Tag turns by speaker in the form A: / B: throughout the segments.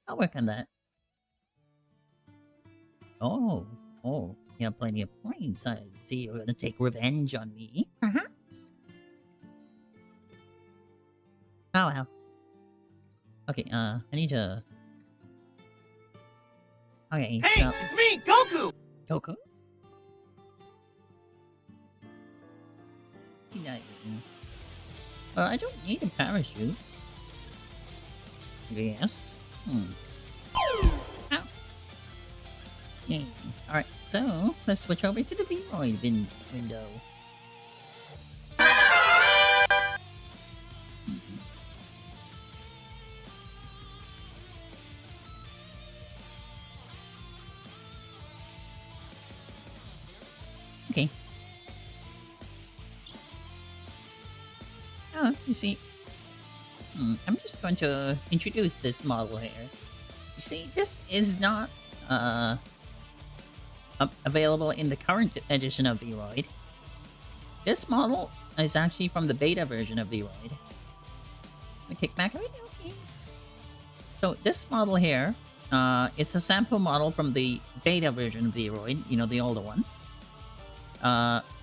A: I'll work on that. Oh, you have plenty of points. I see you're gonna take revenge on me, perhaps? Oh, wow. Okay, I need to... Okay,
B: Hey,
A: so...
B: it's me, Goku!
A: Goku? I don't need a parachute. Yes. Ow. Yeah. Alright, so let's switch over to the VRoid window. Okay. Oh, you see, I'm just going to introduce this model here. You see, this is not available in the current edition of VRoid. This model is actually from the beta version of VRoid. Let me kick back a bit. Okay. So this model here, it's a sample model from the beta version of VRoid, you know, the older one.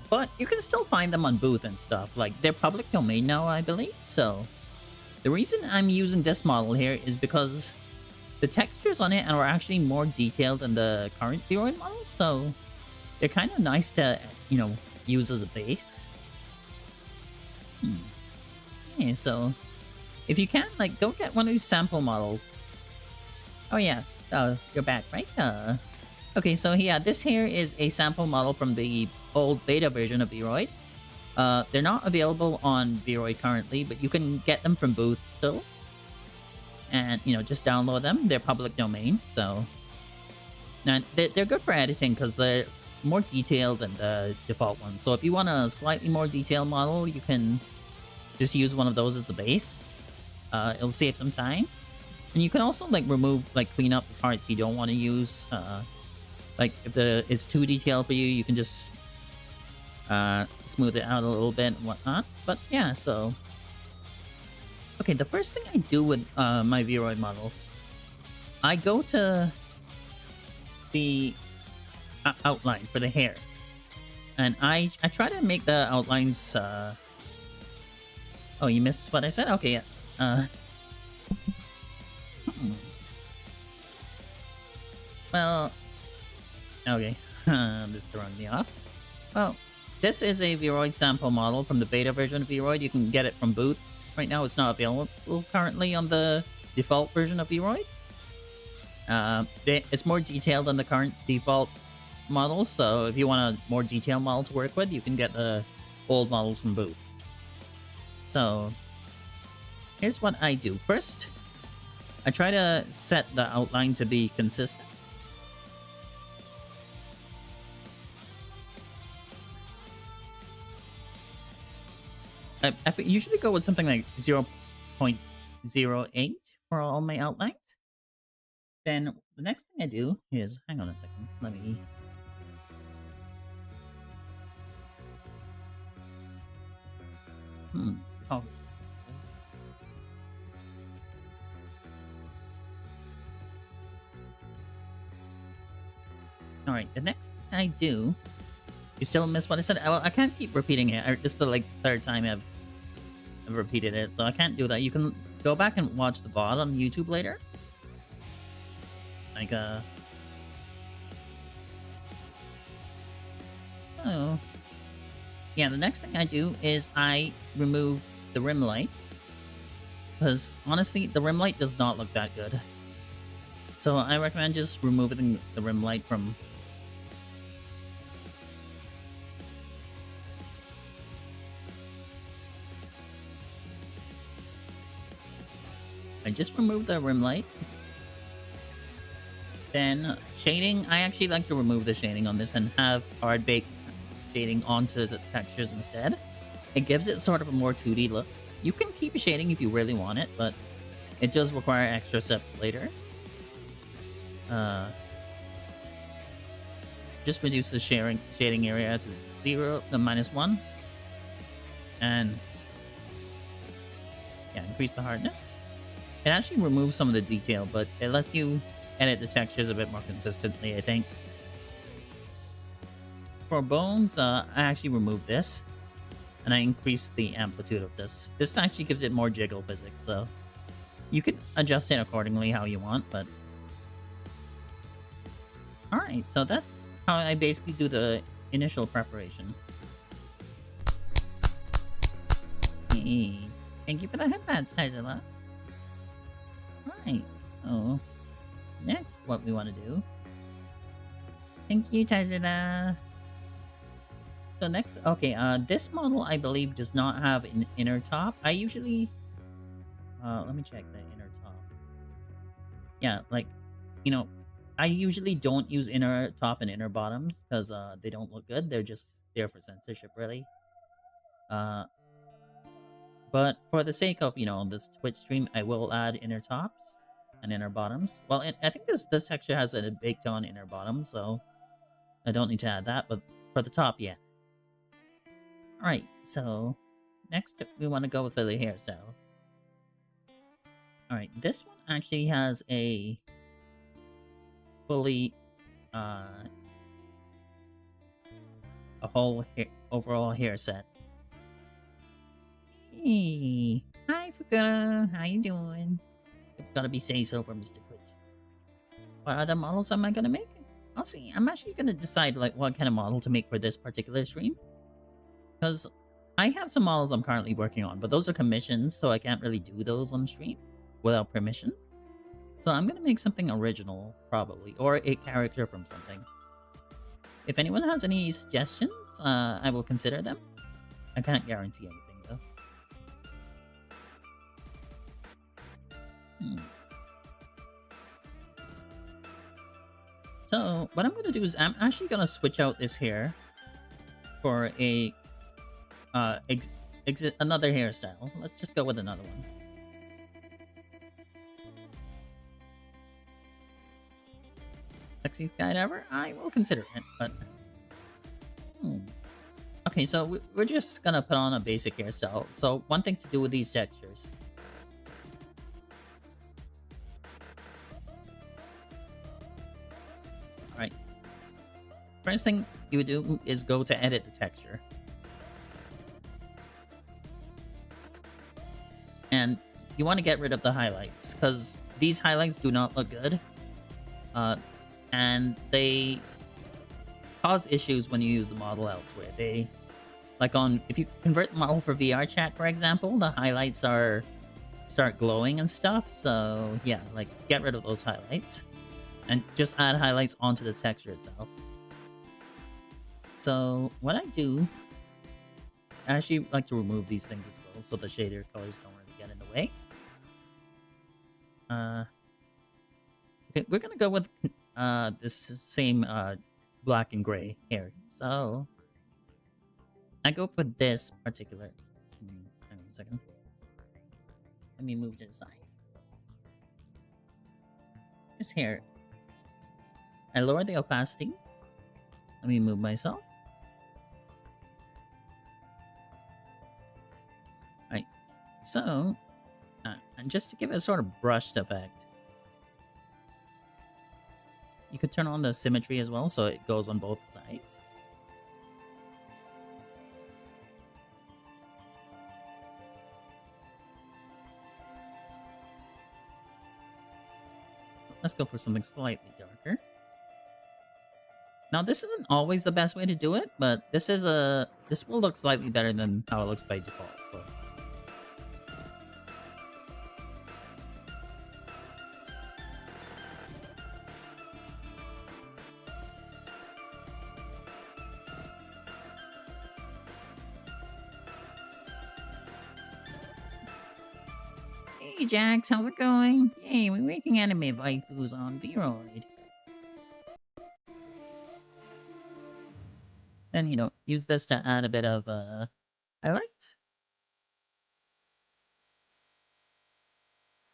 A: But you can still find them on Booth and stuff. Like, they're public domain now, I believe. So, the reason I'm using this model here is because the textures on it are actually more detailed than the current VRoid model. So, they're kind of nice to, you know, use as a base. Yeah, so, if you can, like, go get one of these sample models. Oh, yeah. You're back, right? Okay, so yeah, this here is a sample model from the old beta version of VRoid. They're not available on VRoid currently, but you can get them from Booth still. And, you know, just download them. They're public domain, so... And they're good for editing because they're more detailed than the default ones. So if you want a slightly more detailed model, you can just use one of those as the base. It'll save some time. And you can also, like, clean up the parts you don't want to use. Like, if it's too detailed for you, you can just smooth it out a little bit and whatnot. But yeah, so... Okay, the first thing I do with my VRoid models, I go to the outline for the hair. And I try to make the outlines... Oh, you missed what I said? Okay, yeah. Well... Okay, this throwing me off. Well, this is a VRoid sample model from the beta version of VRoid. You can get it from Booth. Right now, it's not available currently on the default version of VRoid. It's more detailed than the current default models, so if you want a more detailed model to work with, you can get the old models from Booth. So, here's what I do. First, I try to set the outline to be consistent. I usually go with something like 0.08 for all my outlines. Then the next thing I do is, hang on a second, let me... Oh. Alright, the next thing I do... You still miss what I said? Well, I can't keep repeating it. This is the, like, third time I've repeated it, so I can't do that. You can go back and watch the VOD on YouTube later. Like, Oh. Yeah, the next thing I do is I remove the rim light. Because, honestly, the rim light does not look that good. So I recommend just removing the rim light from... I just removed the rim light. Then shading, I actually like to remove the shading on this and have hard bake shading onto the textures instead. It gives it sort of a more 2D look. You can keep shading if you really want it, but it does require extra steps later. Just reduce the shading area to -1. And yeah, increase the hardness. It actually removes some of the detail, but it lets you edit the textures a bit more consistently, I think. For bones, I actually removed this, and I increased the amplitude of this. This actually gives it more jiggle physics, so you can adjust it accordingly how you want, but... Alright, so that's how I basically do the initial preparation. Hey, thank you for the headbands, Taizilla. Right, so next what we want to do. Thank you, Taizilla. So next, okay, this model I believe does not have an inner top. I usually, let me check the inner top. Yeah, like, you know, I usually don't use inner top and inner bottoms because they don't look good. They're just there for censorship, really. But for the sake of, you know, this Twitch stream, I will add inner tops and inner bottoms. Well, I think this texture has a baked on inner bottom, so I don't need to add that. But for the top, yeah. Alright, so next we want to go with the hairstyle. Alright, this one actually has a fully, a whole overall hair set. Hey, hi Fukura, how you doing? You've got to be say-so for Mr. Twitch. What other models am I gonna make? I'll see. I'm actually gonna decide like what kind of model to make for this particular stream. Because I have some models I'm currently working on, but those are commissions, so I can't really do those on stream without permission. So I'm gonna make something original, probably, or a character from something. If anyone has any suggestions, I will consider them. I can't guarantee anything, though. So, what I'm gonna do is I'm actually gonna switch out this hair for a another hairstyle. Let's just go with another one. Sexiest guide ever? I will consider it, but... Okay, so we're just gonna put on a basic hairstyle. So, one thing to do with these textures. Alright. First thing you would do is go to edit the texture. And you want to get rid of the highlights, because these highlights do not look good. And they cause issues when you use the model elsewhere. They, like if you convert the model for VR chat, for example, the highlights start glowing and stuff. So yeah, like get rid of those highlights and just add highlights onto the texture itself. So what I do, I actually like to remove these things as well, so the shader colors don't really get in the way. Okay, we're gonna go with this same black and gray hair. So I go for this particular. Hang on a second. Let me move to the side. This hair. I lower the opacity. Let me move myself. Alright. So, and just to give it a sort of brushed effect, you could turn on the symmetry as well, so it goes on both sides. Let's go for something slightly darker. Now, this isn't always the best way to do it, but this will look slightly better than how it looks by default. So. Hey Jax, how's it going? Yay, we're making anime waifus on VRoid. And, you know, use this to add a bit of, highlights.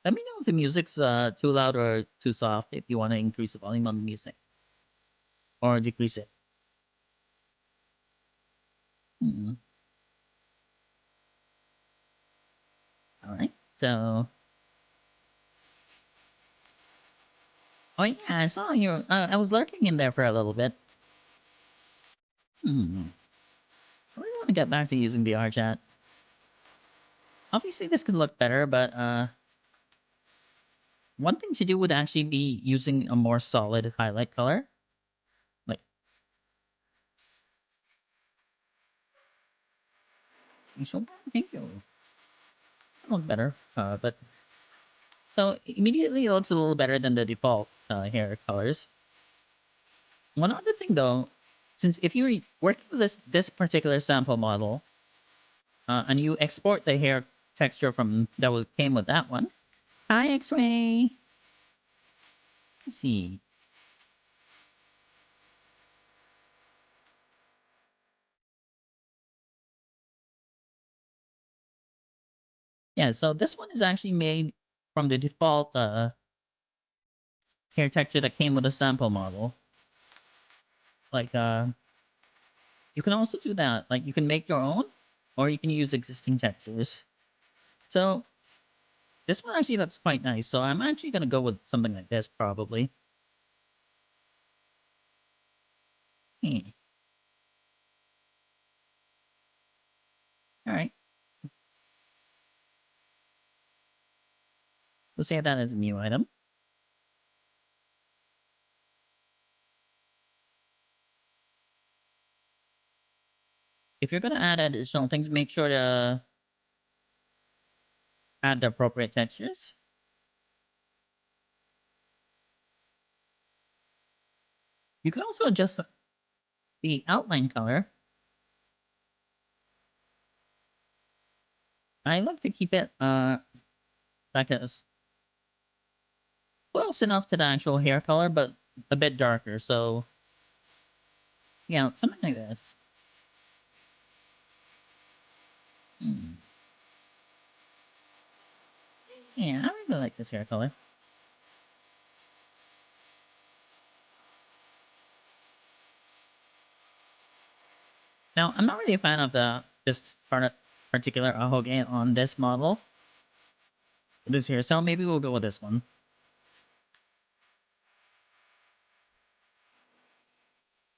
A: Let me know if the music's, too loud or too soft, if you want to increase the volume on the music. Or decrease it. Alright, so... Oh yeah, I saw you. I was lurking in there for a little bit. I really want to get back to using VR chat. Obviously, this could look better, but one thing to do would actually be using a more solid highlight color. Like, so thank you. Look better, but so immediately it looks a little better than the default hair colors. One other thing though, since if you're working with this particular sample model, and you export the hair texture from that was came with that one. Hi, X-Ray. Let's see. Yeah, so this one is actually made from the default hair texture that came with a sample model. Like, you can also do that. Like, you can make your own, or you can use existing textures. So, this one actually looks quite nice. So, I'm actually gonna go with something like this, probably. Hmm. All right. We'll save that as a new item. If you're gonna add additional things, make sure to add the appropriate textures. You can also adjust the outline color. I like to keep it like close enough to the actual hair color, but a bit darker. So yeah, something like this. Hmm. Yeah, I really like this hair color. Now, I'm not really a fan of this particular ahoge on this model. This here, so maybe we'll go with this one.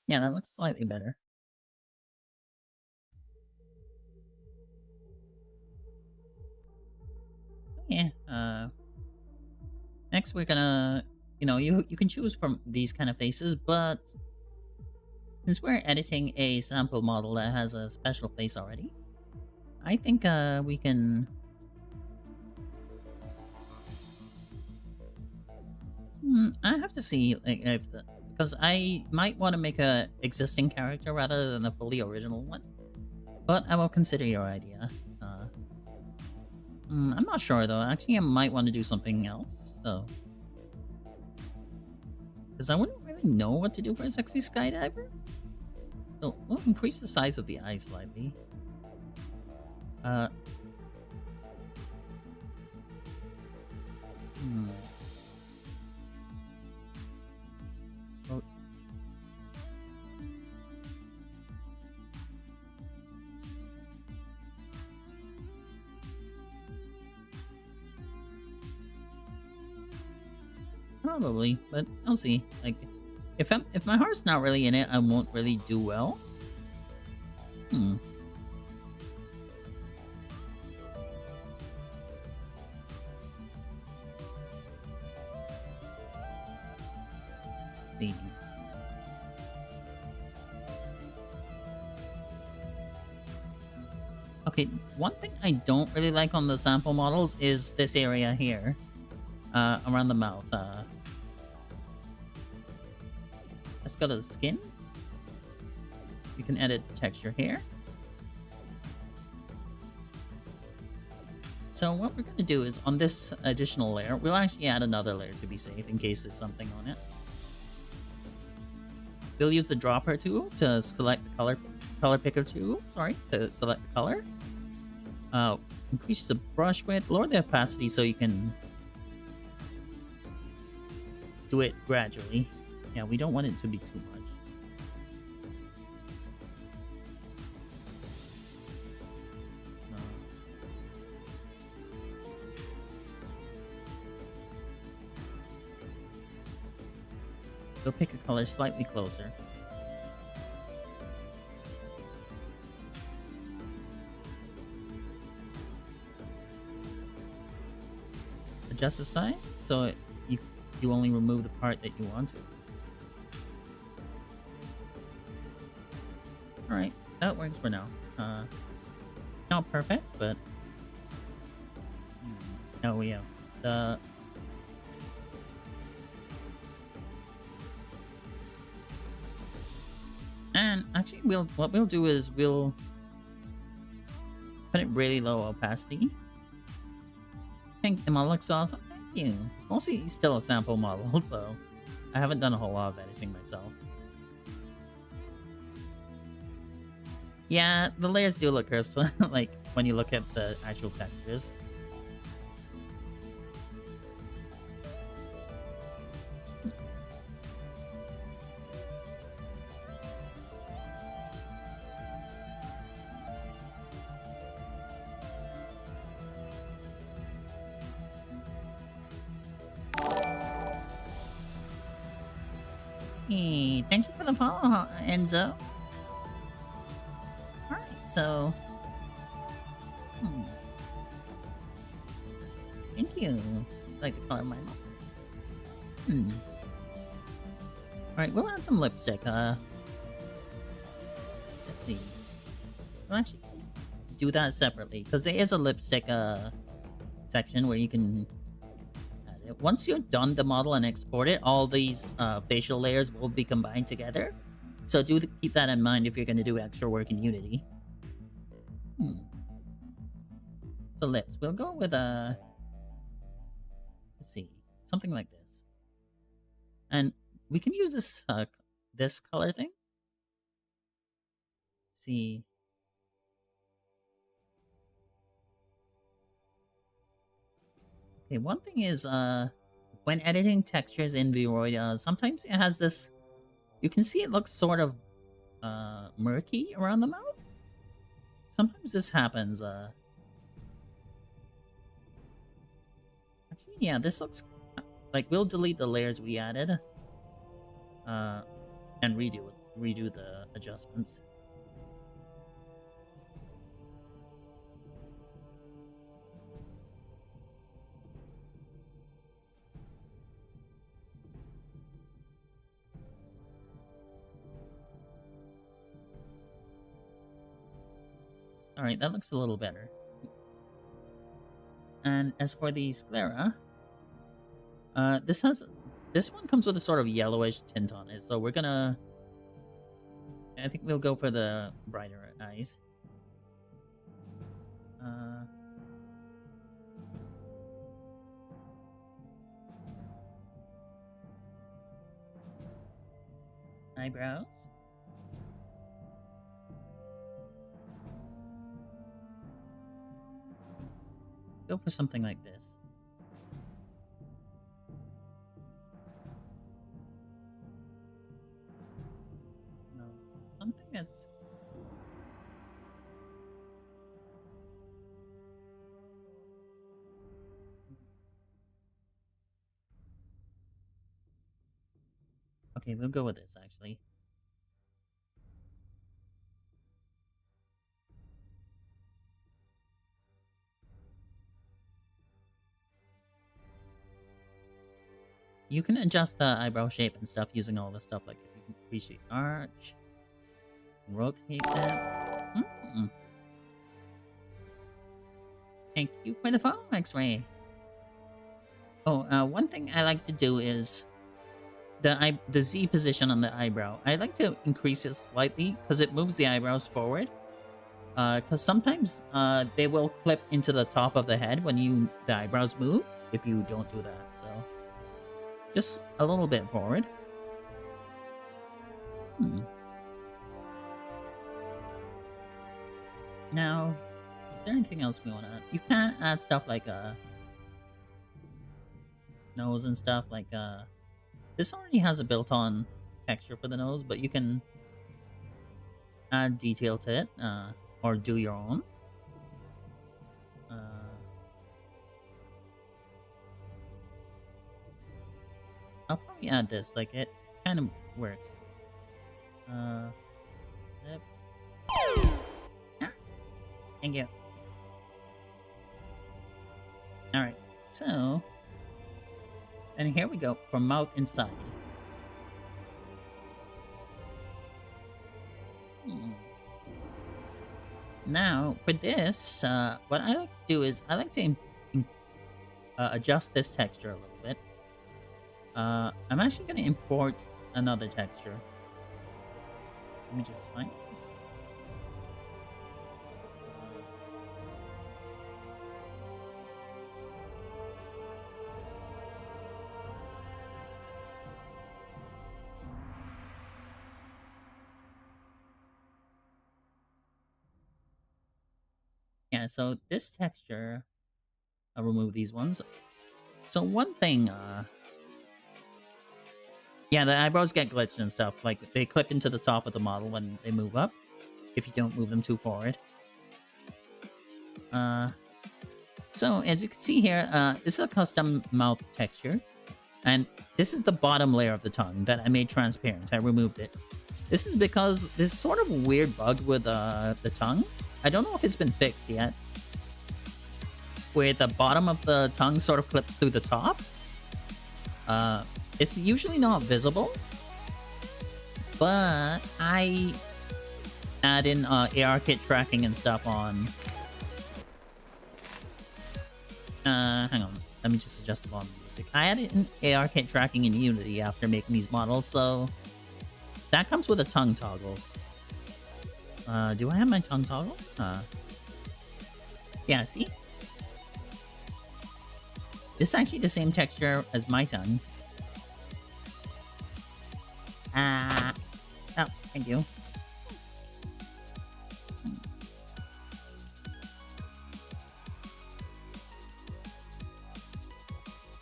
A: Yeah, that looks slightly better. Yeah. Next we're gonna, you can choose from these kind of faces, but since we're editing a sample model that has a special face already, I think we can. I have to see like if because I might want to make a existing character rather than a fully original one. But I will consider your idea. I'm not sure though. Actually, I might want to do something else. So, because I wouldn't really know what to do for a sexy skydiver. So we'll increase the size of the eye slightly. Uh. Hmm. Oh, probably, but I'll see. Like, if my heart's not really in it, I won't really do well. Hmm. See. Okay, one thing I don't really like on the sample models is this area here, around the mouth. Let's go to the skin. You can edit the texture here. So what we're gonna do is on this additional layer, we'll actually add another layer to be safe in case there's something on it. We'll use the dropper tool to select the color picker tool, sorry, to select the color. Increase the brush width, lower the opacity so you can do it gradually. Yeah, we don't want it to be too much. We'll pick a color slightly closer. Adjust the size so you only remove the part that you want to. Alright, that works for now. Not perfect, but oh yeah. And actually what we'll do is we'll put it really low opacity. I think the model looks awesome. Thank you. It's mostly still a sample model, so I haven't done a whole lot of editing myself. Yeah, the layers do look cursed, like when you look at the actual textures. Hey, thank you for the follow, Enzo. Alright, so... Thank you. Like the color of my mouth. Alright, we'll add some lipstick. Let's see. We'll actually do that separately, because there is a lipstick section where you can add it. Once you've done the model and export it, all these facial layers will be combined together. So do keep that in mind if you're going to do extra work in Unity. So lips. We'll go with a... let's see. Something like this. And we can use this this color thing. Let's see. Okay, one thing is when editing textures in VRoid, sometimes it has this... you can see it looks sort of murky around the mouth. Sometimes this happens. Actually, yeah, this looks like we'll delete the layers we added and redo the adjustments. Alright, that looks a little better. And as for the sclera, this one comes with a sort of yellowish tint on it, so we're gonna... I think we'll go for the brighter eyes. Eyebrows. Go for something like this. No, something that's... okay, we'll go with this, actually. You can adjust the eyebrow shape and stuff using all this stuff, like if you can increase the arch, rotate that. Thank you for the follow, X-Ray. Oh, one thing I like to do is the Z position on the eyebrow. I like to increase it slightly because it moves the eyebrows forward. Because sometimes they will clip into the top of the head when the eyebrows move if you don't do that. So just a little bit forward. Now, is there anything else we want to add? You can add stuff like nose and stuff like this already has a built-on texture for the nose, but you can add detail to it or do your own. I'll probably add this, like it kind of works. Yep. Ah, thank you. Alright, so... And here we go, for mouth inside. Now, for this, what I like to do is, I like to adjust this texture a little bit. I'm actually going to import another texture. Let me just find it. Yeah, so this texture, I'll remove these ones. So one thing, yeah, the eyebrows get glitched and stuff. Like, they clip into the top of the model when they move up, if you don't move them too forward. So, as you can see here, this is a custom mouth texture. And this is the bottom layer of the tongue that I made transparent. I removed it. This is because this sort of weird bug with the tongue. I don't know if it's been fixed yet. Where the bottom of the tongue sort of clips through the top. It's usually not visible. But I add in ARKit tracking and stuff on... hang on. Let me just adjust the volume of music. I added in ARKit tracking in Unity after making these models, so... That comes with a tongue toggle. Do I have my tongue toggle? Yeah, see? This is actually the same texture as my tongue. Oh, thank you.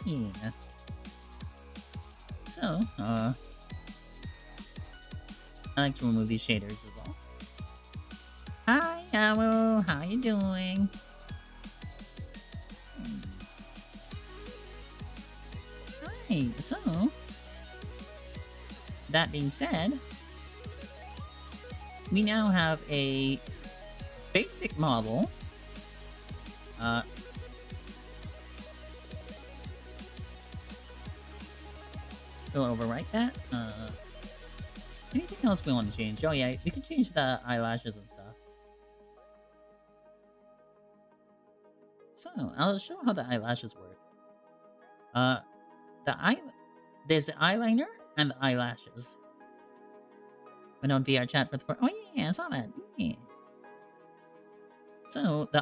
A: Yeah. So, I like to remove these shaders as well. Hi, Amu. How you doing? Alright, so... That being said... We now have a... basic model. We'll overwrite that. Anything else we want to change? Oh yeah, we can change the eyelashes and stuff. So, I'll show how the eyelashes work. There's the eyeliner and the eyelashes. Went on VR chat for the first... Oh yeah, I saw that. Yeah. So, the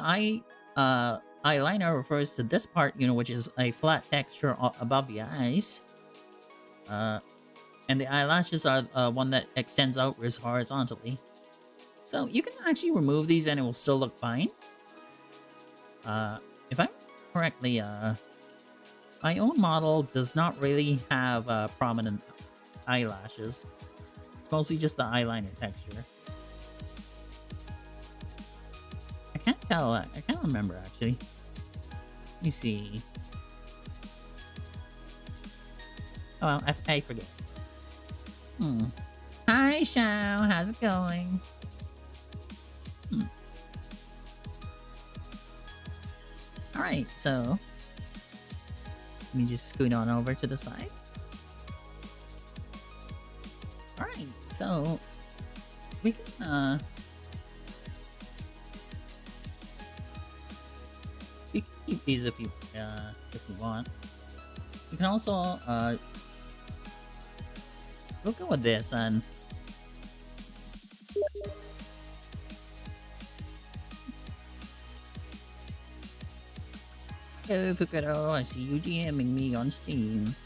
A: eyeliner refers to this part, which is a flat texture above the eyes. And the eyelashes are one that extends outwards horizontally. So you can actually remove these and it will still look fine. If I correctly, my own model does not really have prominent eyelashes. It's mostly just the eyeliner texture. I can't tell. I can't remember actually. Let me see. Oh, well, I forget. Hi, Shao. How's it going? Alright, so... Let me just scoot on over to the side. Alright, so... We can, we can keep these if you want. You can also, we'll go with this and... Hello, Fukuro. I see you DMing me on Steam.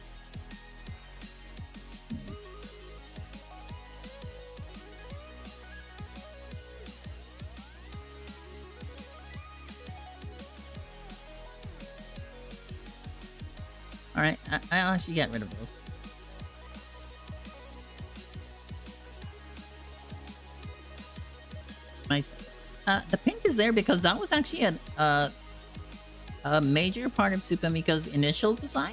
A: Alright, I'll actually get rid of those. Nice. The pink is there because that was actually a major part of SupaMika's initial design.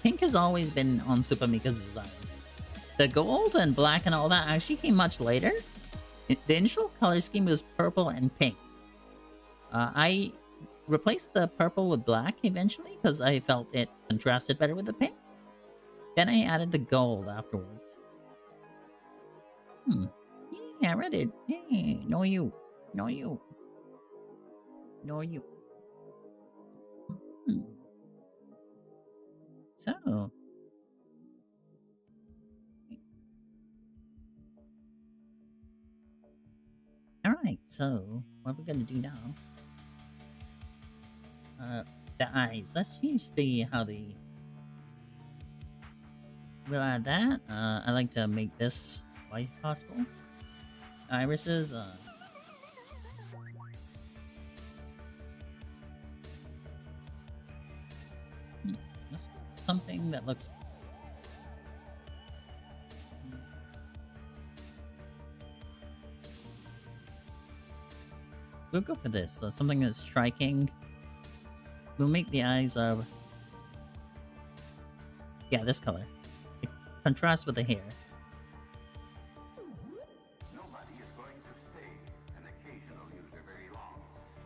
A: Pink has always been on SupaMika's design. The gold and black and all that actually came much later. The initial color scheme was purple and pink. I replaced the purple with black eventually because I felt it contrasted better with the pink. Then I added the gold afterwards. Yeah, I read it. Hey, no you. No you. No you. So... Alright, so what we're gonna do now... the eyes. Let's change the how the... We'll add that. I like to make this white if possible. Irises, let's go for something that looks... We'll go for this. So something that's striking. We'll make the eyes of... Yeah, this color. It contrasts with the hair.
B: Nobody is going to stay an occasional user very long.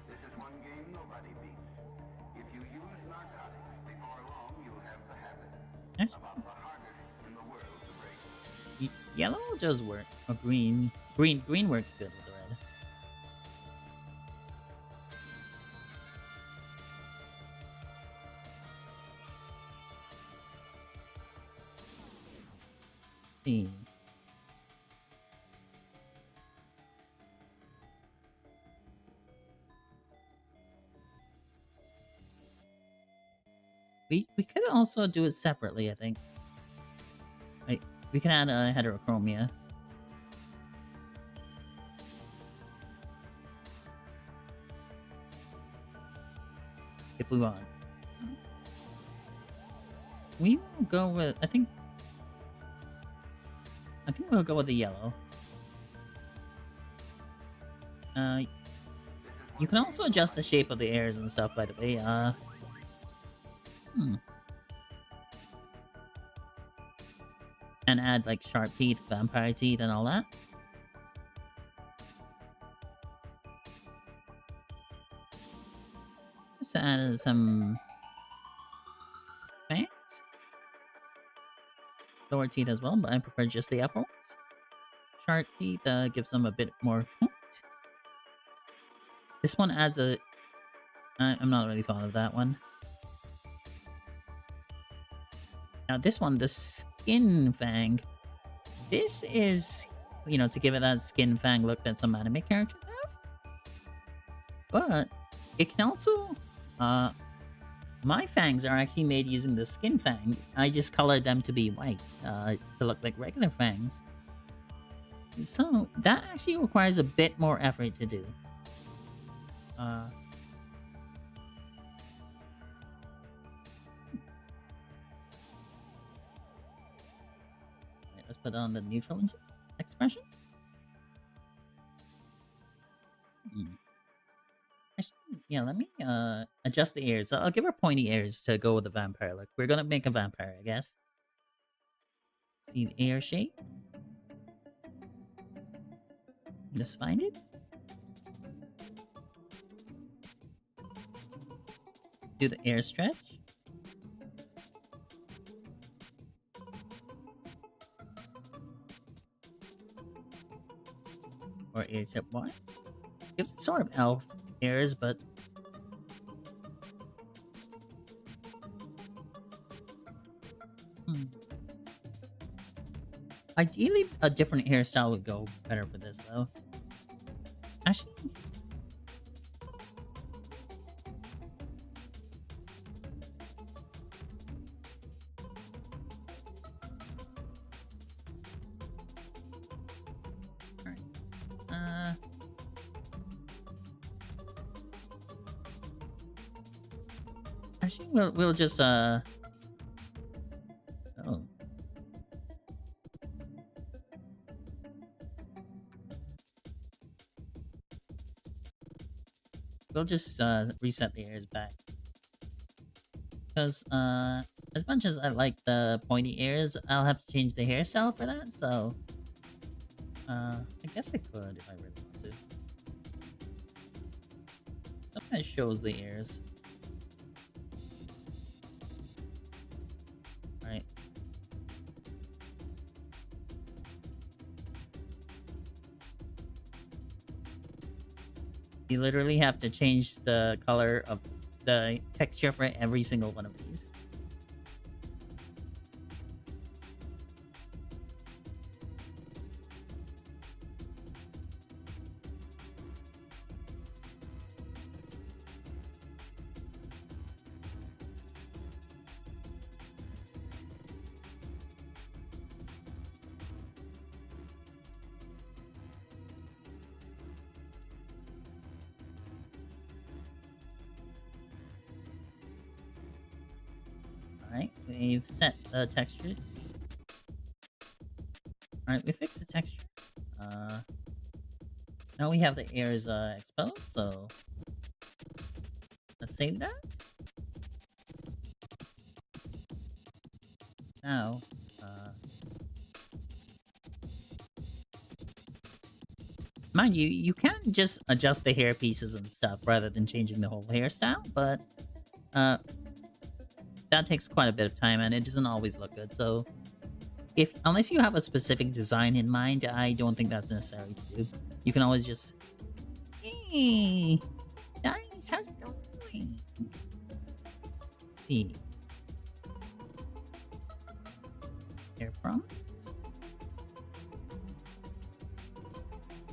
B: This is one game nobody beats. If you use narcotics, before long you'll have the habit. About the hardest in the world to break.
A: Yellow does work. Or green. Green works good with the red. See. We could also do it separately, I think. We can add a heterochromia. If we want. We will go with... I think we'll go with the yellow. You can also adjust the shape of the ears and stuff, by the way. And add, like, sharp teeth, vampire teeth, and all that. Just add some... fangs? Lower teeth as well, but I prefer just the upper ones. Sharp teeth gives them a bit more point. This one adds a... I'm not really fond of that one. Now this one, the skin fang. This is, you know, to give it that skin fang look that some anime characters have. But it can also... my fangs are actually made using the skin fang. I just colored them to be white, to look like regular fangs. So that actually requires a bit more effort to do. Let's put on the neutral expression. Actually, yeah, let me adjust the ears. I'll give her pointy ears to go with the vampire look. We're gonna make a vampire, I guess. See the ear shape. Just find it. Do the ear stretch. Or ear tip one. Gives it sort of elf ears, but ideally a different hairstyle would go better for this, though. Actually, actually, we'll just oh. We'll just reset the ears back. Because as much as I like the pointy ears, I'll have to change the hairstyle for that, so... I guess I could if I really want to. Sometimes shows the ears. Alright. You literally have to change the color of the texture for every single one of these. Alright, we've set the textures. Alright, we fixed the texture. Now we have the ears exposed, so let's save that. Now, mind you, you can just adjust the hair pieces and stuff rather than changing the whole hairstyle, but that takes quite a bit of time and it doesn't always look good. So unless you have a specific design in mind, I don't think that's necessary to do. You can always just, hey, guys, how's it going? Let's see. Hair from?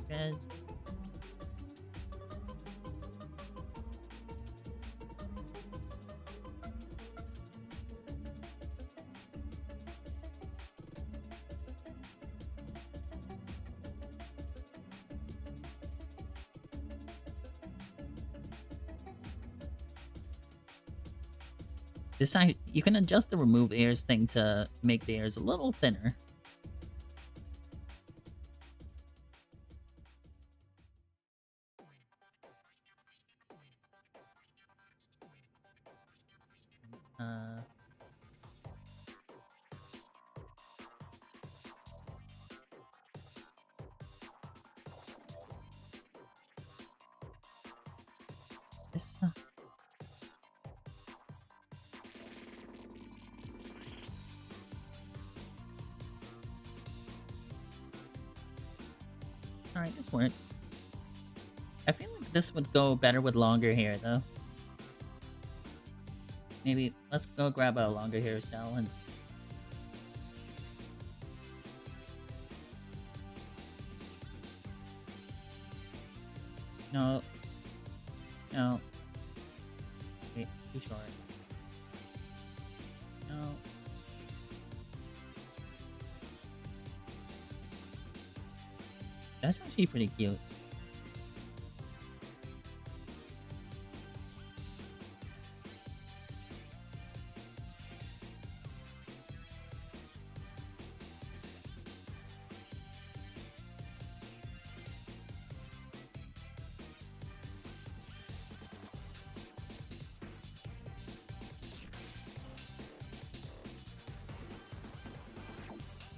A: Red. This side, you can adjust the remove ears thing to make the ears a little thinner. This, Alright, this works. I feel like this would go better with longer hair, though. Maybe let's go grab a longer hairstyle and... No. No. Wait, too short. No. That's actually pretty cute.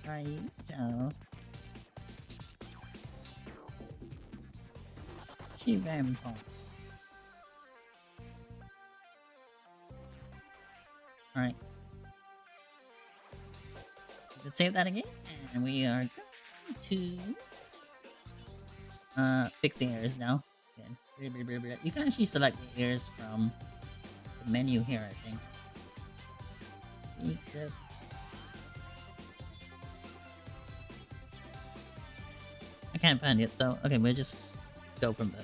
A: Right, so... She very important. Alright. Let's save that again, and we are going to fix the ears now. Again. You can actually select the ears from the menu here, I think. Eclipse. I can't find it, so okay, we'll just go from the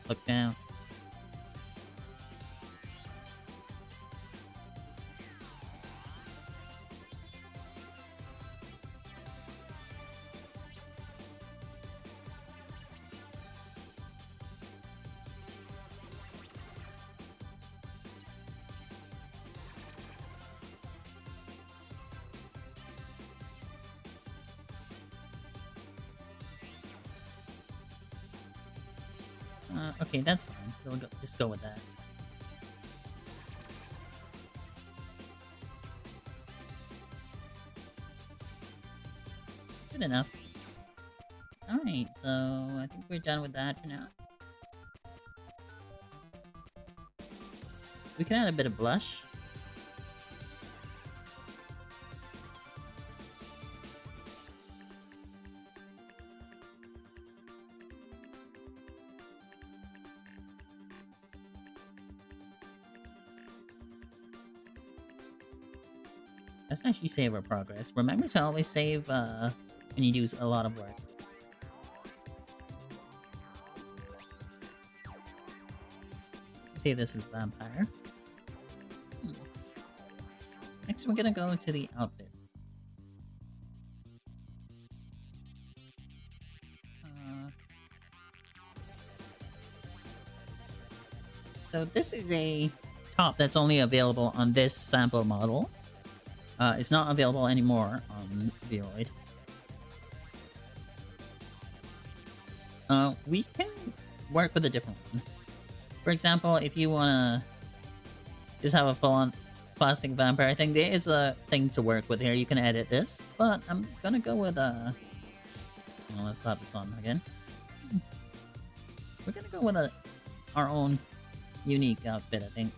A: look down. Okay, that's fine. We'll just go with that. Good enough. Alright, so I think we're done with that for now. We can add a bit of blush. Let's actually save our progress. Remember to always save when you do a lot of work. Say this is vampire. Next, we're gonna go to the outfit. So this is a top that's only available on this sample model. It's not available anymore on VRoid. We can work with a different one. For example, if you wanna just have a full-on plastic vampire thing, there is a thing to work with here. You can edit this, but I'm gonna go with well, let's slap this on again. We're gonna go with our own unique outfit, I think.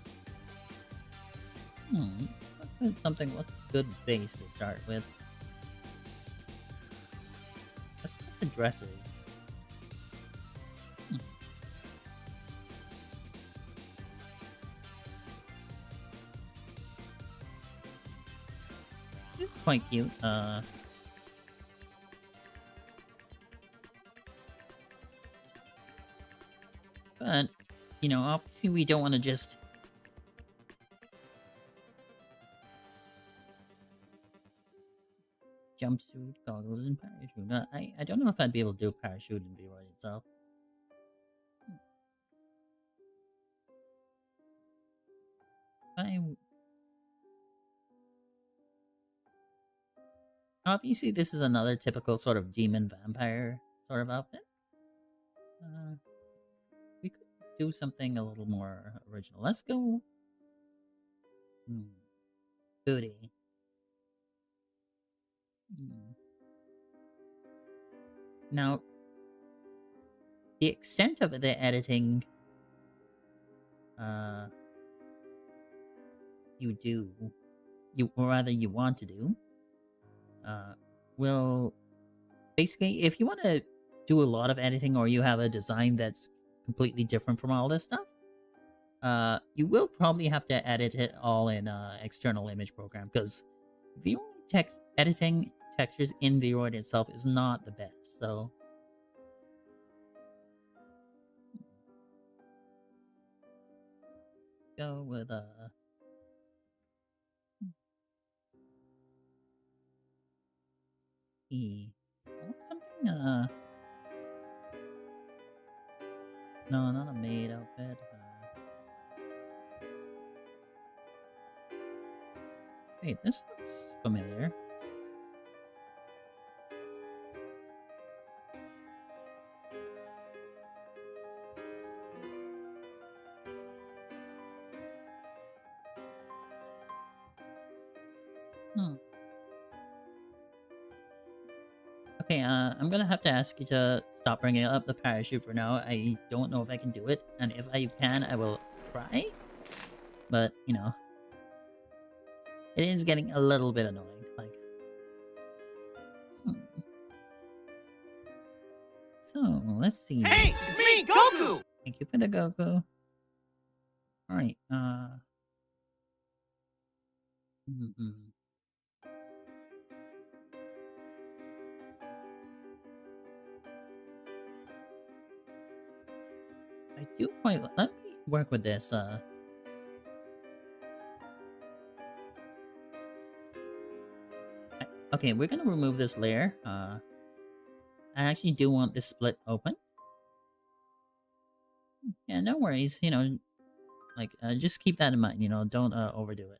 A: Let's look at something. What's a good base to start with? Let's look at the dresses. This is quite cute. But, you know, obviously we don't want to just jumpsuit, goggles, and parachute. I don't know if I'd be able to do a parachute in VRoid itself. Obviously, this is another typical sort of demon vampire sort of outfit. We could do something a little more original. Let's go. Booty. Now, the extent of the editing you want to do, will basically, if you want to do a lot of editing or you have a design that's completely different from all this stuff, you will probably have to edit it all in external image program, because VRoid text editing textures in VRoid itself is not the best. So go with E. I want something no, not a maid outfit. Wait, this looks familiar. Okay, I'm gonna have to ask you to stop bringing up the parachute for now. I don't know if I can do it, and if I can, I will try. But, you know, it is getting a little bit annoying. Like, so let's see.
C: Hey, it's me, Goku.
A: Thank you for the Goku. All right. I do quite. Let me work with this. Okay, we're gonna remove this layer. I actually do want this split open. Yeah, no worries. You know, like just keep that in mind. You know, don't overdo it.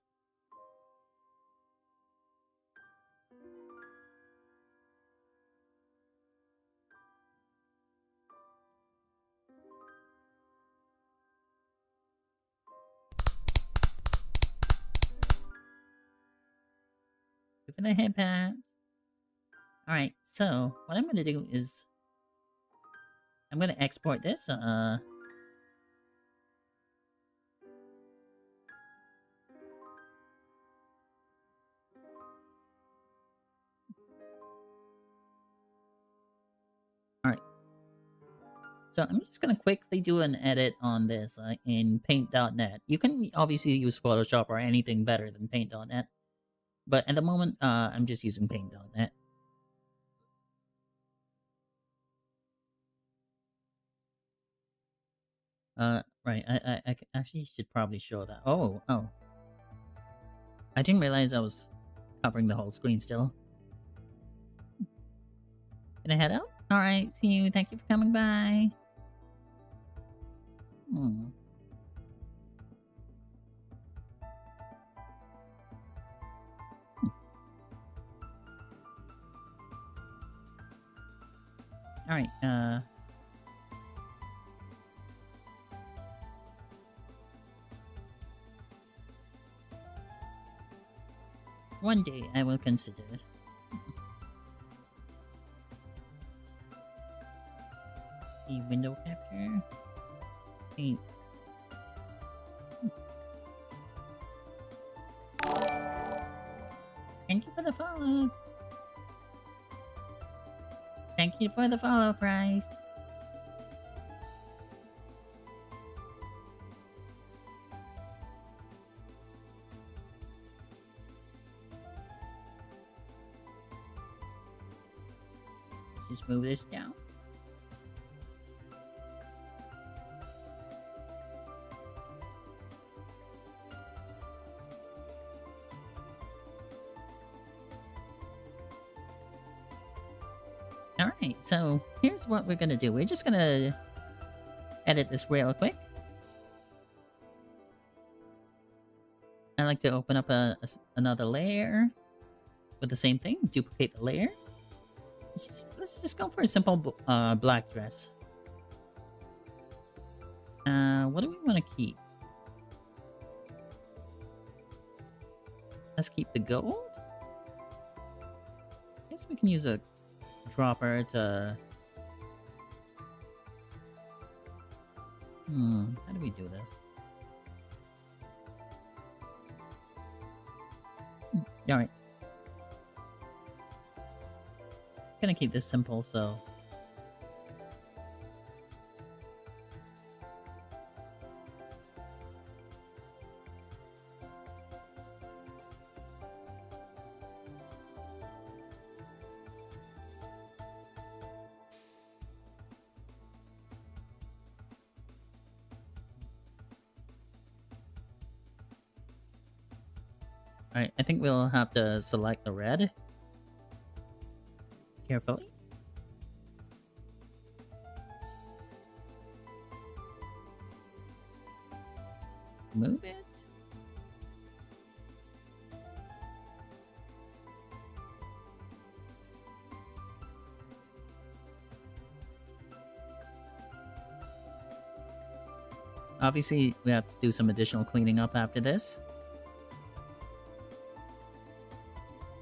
A: For the head pants. Alright, so what I'm gonna do is I'm gonna export this. Alright. So I'm just gonna quickly do an edit on this in paint.net. You can obviously use Photoshop or anything better than paint.net. But at the moment, I'm just using paint.net. Right, I actually should probably show that. Oh. I didn't realize I was covering the whole screen still. Can I head out? Alright, see you. Thank you for coming by. Hmm. Alright, one day I will consider. See, window capture. Paint. Thank you for the follow. Thank you for the follow, Christ. Let's just move this down. Alright, so here's what we're gonna do. We're just gonna edit this real quick. I like to open up another layer with the same thing. Duplicate the layer. Let's just go for a simple black dress. What do we want to keep? Let's keep the gold. Guess we can use a dropper to... how do we do this? Alright. Gonna keep this simple, so... Alright, I think we'll have to select the red. Carefully. Move it. Obviously, we have to do some additional cleaning up after this.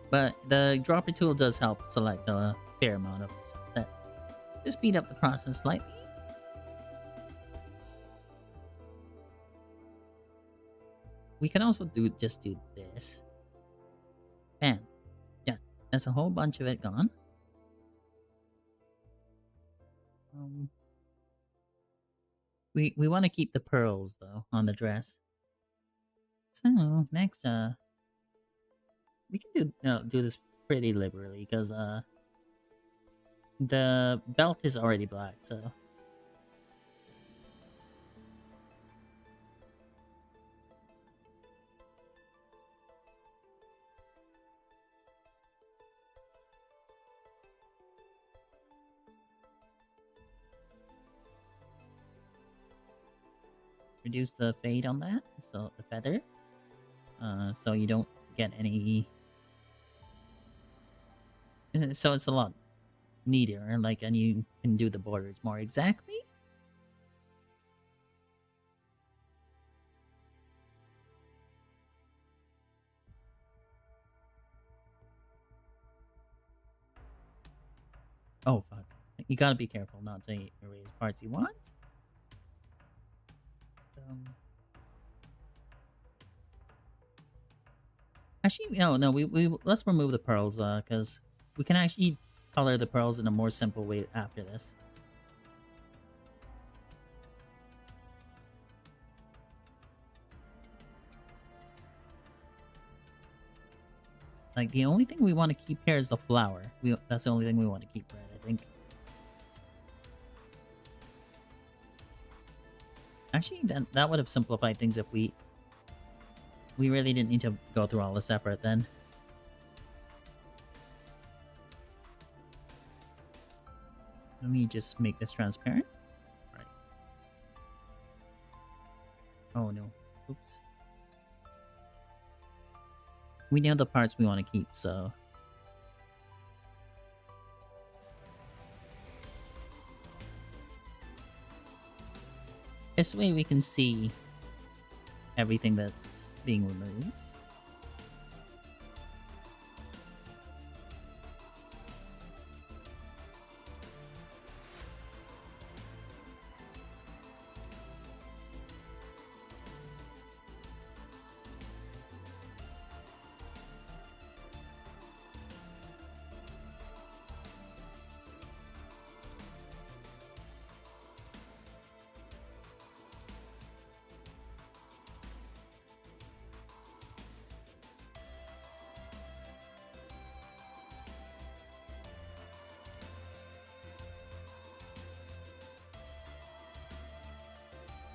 A: But the dropper tool does help select a fair amount of that. Just speed up the process slightly. We can also just do this. Bam. Yeah, that's a whole bunch of it gone. We want to keep the pearls though on the dress. So next, we can do this pretty liberally because the belt is already black, so. Reduce the fade on that, so the feather, so you don't get any. So it's a lot neater, like, and you can do the borders more exactly. Oh, fuck. You gotta be careful not to erase parts you want. Actually, no, we let's remove the pearls, because we can actually color the pearls in a more simple way after this. Like, the only thing we want to keep here is the flower. That's the only thing we want to keep red, I think. Actually, that would have simplified things if we really didn't need to go through all this effort then. Let me just make this transparent. All right. Oh no. Oops. We know the parts we want to keep, so... This way we can see everything that's being removed.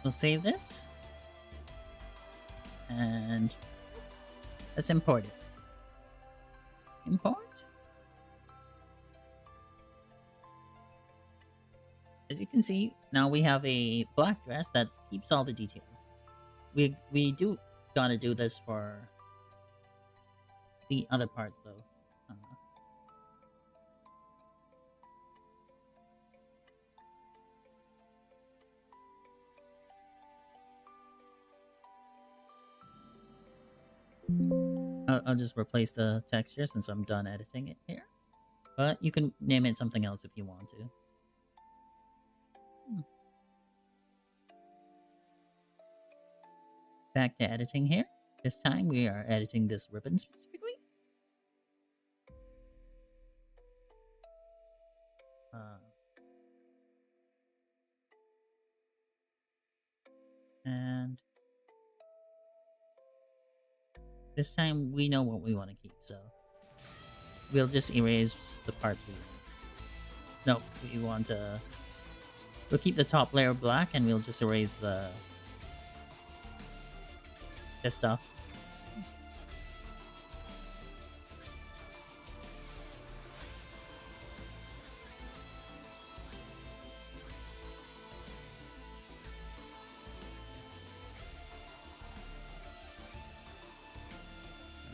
A: We'll save this. And let's import it. Import. As you can see, now we have a black dress that keeps all the details. We do gotta do this for the other parts though. I'll just replace the texture since I'm done editing it here. But you can name it something else if you want to. Back to editing here. This time we are editing this ribbon specifically. And this time we know what we want to keep, so we'll just erase the parts we want. No, we want to... We'll keep the top layer black and we'll just erase this stuff.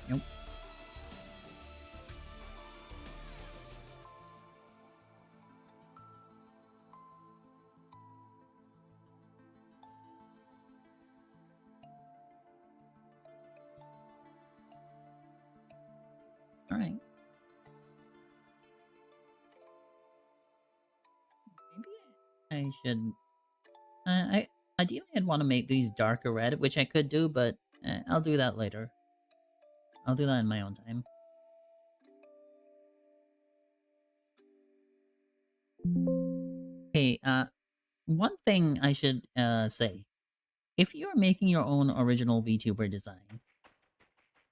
A: Nope. All right. Maybe I should... ideally I'd want to make these darker red, which I could do, but I'll do that later. I'll do that in my own time. Okay, one thing I should say. If you're making your own original VTuber design,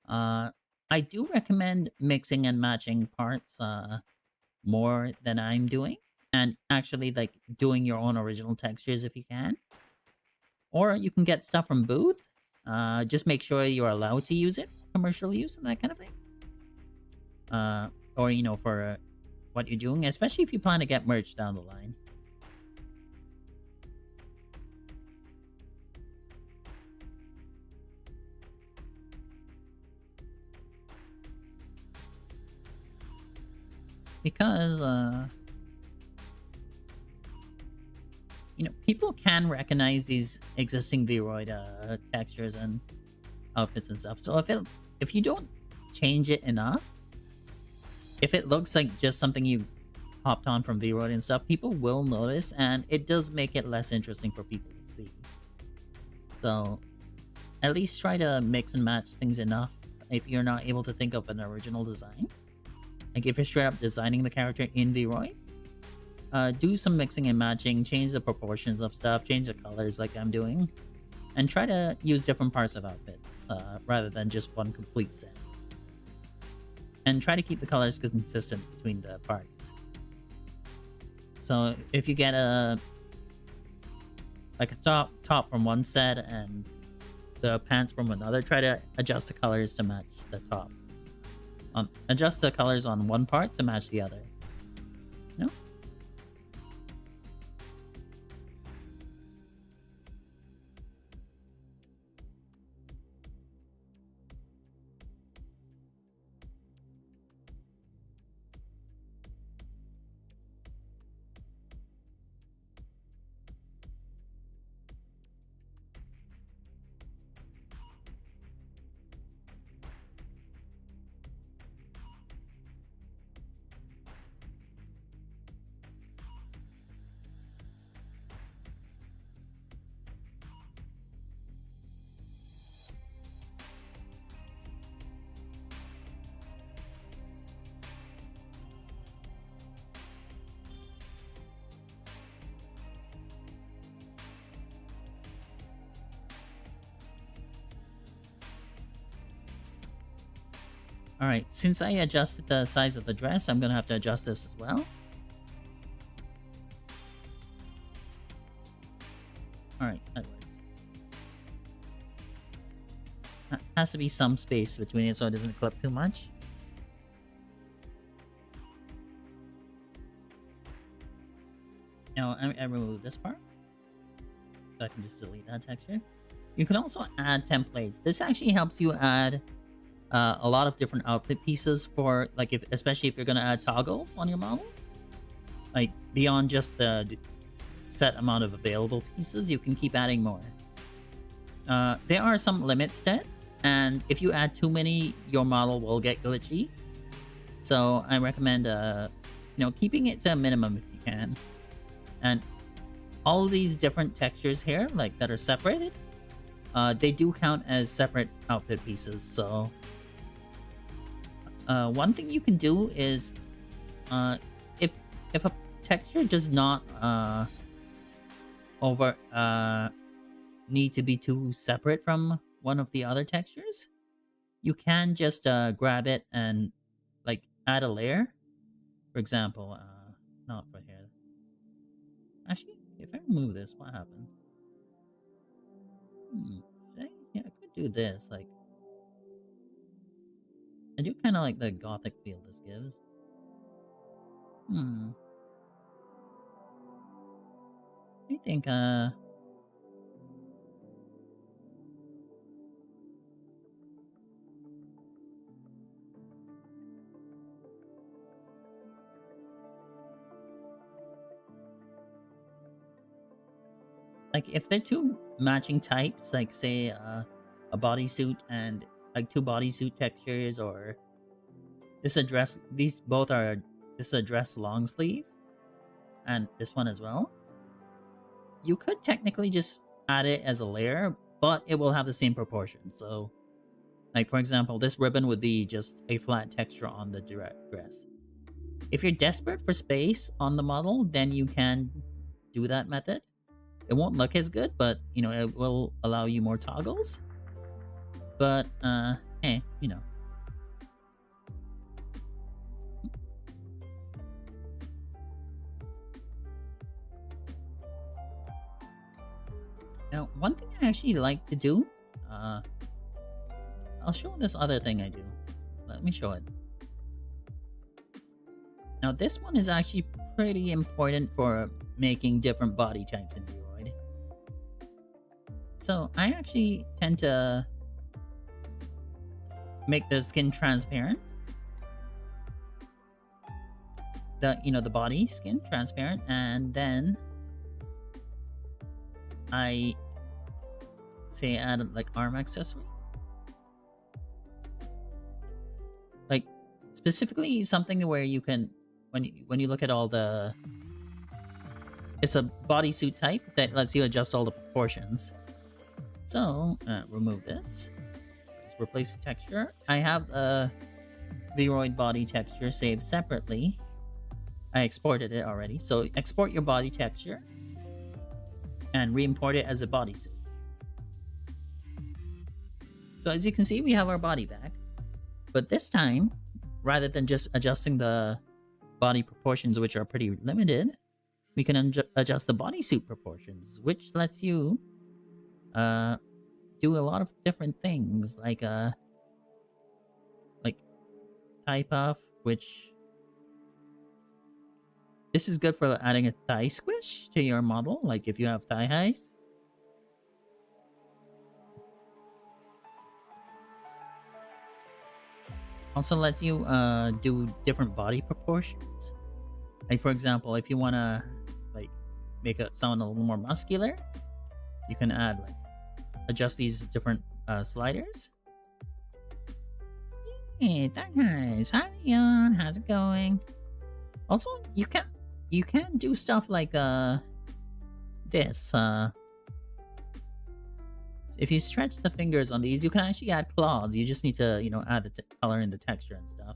A: I do recommend mixing and matching parts more than I'm doing. And actually, like, doing your own original textures if you can. Or you can get stuff from Booth. Just make sure you're allowed to use it. Commercial use and that kind of thing. Or, you know, for what you're doing. Especially if you plan to get merch down the line. Because, you know, people can recognize these existing VRoid textures and outfits and stuff. So if you don't change it enough, if it looks like just something you hopped on from VRoid and stuff, people will notice, and it does make it less interesting for people to see. So at least try to mix and match things enough if you're not able to think of an original design. Like if you're straight up designing the character in VRoid, do some mixing and matching, change the proportions of stuff, change the colors like I'm doing, and try to use different parts of outfits rather than just one complete set. And try to keep the colors consistent between the parts. So if you get a top from one set and the pants from another, try to adjust the colors to match the top. Adjust the colors on one part to match the other. No? Alright, since I adjusted the size of the dress, I'm gonna have to adjust this as well. Alright, that works. Has to be some space between it so it doesn't clip too much. Now, I remove this part. So I can just delete that texture. You can also add templates. This actually helps you add a lot of different outfit pieces for, like, especially if you're going to add toggles on your model. Like, beyond just the set amount of available pieces, you can keep adding more. There are some limits to it, and if you add too many, your model will get glitchy. So I recommend, keeping it to a minimum if you can. And all these different textures here, like, that are separated, they do count as separate outfit pieces. So one thing you can do is, if a texture does not need to be too separate from one of the other textures, you can just grab it and, like, add a layer. For example, not for here. Actually, if I remove this, what happens? Yeah, I could do this. Like, I do kind of like the gothic feel this gives. I think, like, if they're two matching types, like, say, a bodysuit and, like, two bodysuit textures, or this dress, this is a dress long sleeve, and this one as well. You could technically just add it as a layer, but it will have the same proportion. So, like, for example, this ribbon would be just a flat texture on the dress. If you're desperate for space on the model, then you can do that method. It won't look as good, but, it will allow you more toggles. But, hey, Now, one thing I actually like to do, I'll show this other thing I do. Let me show it. Now, this one is actually pretty important for making different body types in VRoid. So, I actually tend to make the skin transparent. The body skin transparent, and then I say add, like, arm accessory. Like, specifically something where you can, when you look at all the, it's a bodysuit type that lets you adjust all the proportions. So remove this. Let's replace the texture. I have a VRoid body texture saved separately. I exported it already. So export your body texture and re-import it as a bodysuit. So as you can see, we have our body back. But this time, rather than just adjusting the body proportions, which are pretty limited, we can adjust the bodysuit proportions, which lets you do a lot of different things, like thigh puff, which this is good for adding a thigh squish to your model, like if you have thigh highs. Also lets you do different body proportions. Like for example, if you wanna like make it sound a little more muscular, you can add like adjust these different sliders. Hey, guys, hi Leon, how's it going? Also, you can do stuff like this. If you stretch the fingers on these, you can actually add claws. You just need to, you know, add the color and the texture and stuff.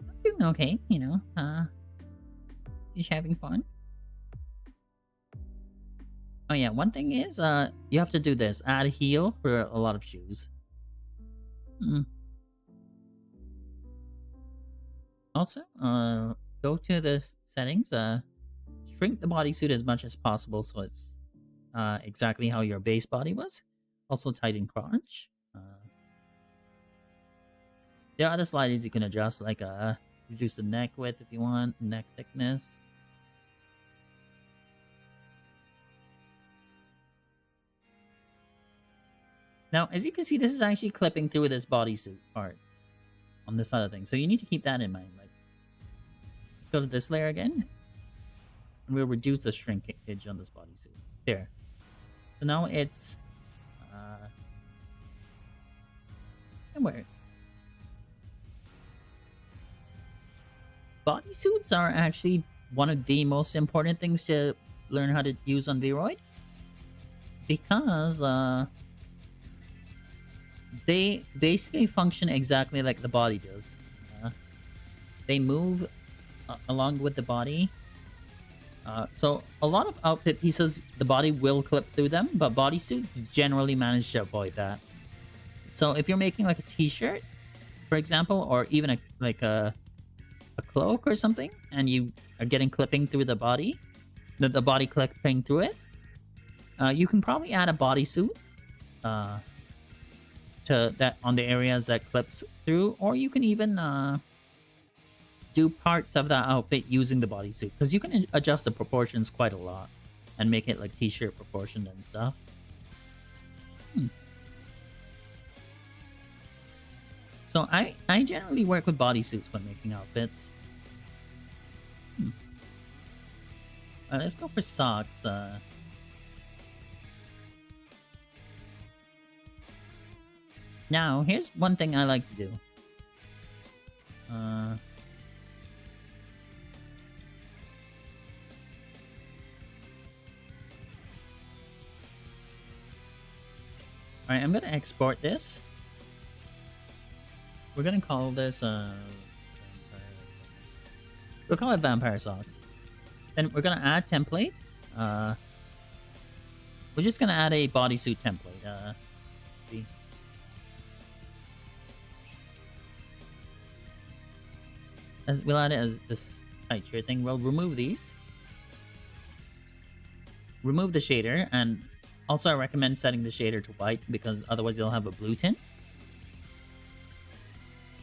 A: I'm doing okay, you know. Just having fun. Oh yeah, one thing is, you have to do this. Add heel for a lot of shoes. Also, go to the settings, shrink the bodysuit as much as possible so it's exactly how your base body was. Also tighten crotch. There are other sliders you can adjust, like reduce the neck width if you want, neck thickness. Now, as you can see, this is actually clipping through this bodysuit part on this other thing. So you need to keep that in mind. Like, let's go to this layer again. And we'll reduce the shrinkage on this bodysuit. There. So now it's... it works. Bodysuits are actually one of the most important things to learn how to use on VRoid. Because, they basically function exactly like the body does. They move along with the body. So a lot of outfit pieces, the body will clip through them, but bodysuits generally manage to avoid that. So if you're making like a t-shirt, for example, or even a cloak or something, and you are getting clipping through the body, the body clipping through it, you can probably add a bodysuit to that on the areas that clips through, or you can even do parts of that outfit using the bodysuit, because you can adjust the proportions quite a lot and make it like t-shirt proportioned and stuff. So I generally work with bodysuits when making outfits. Let's go for socks. Now, here's one thing I like to do. Alright, I'm gonna export this. We're gonna call this we'll call it Vampire Socks. Then we're gonna add template. We're just gonna add a bodysuit template. We'll add it as this tight shirt thing. We'll remove these. Remove the shader, and also I recommend setting the shader to white because otherwise you'll have a blue tint.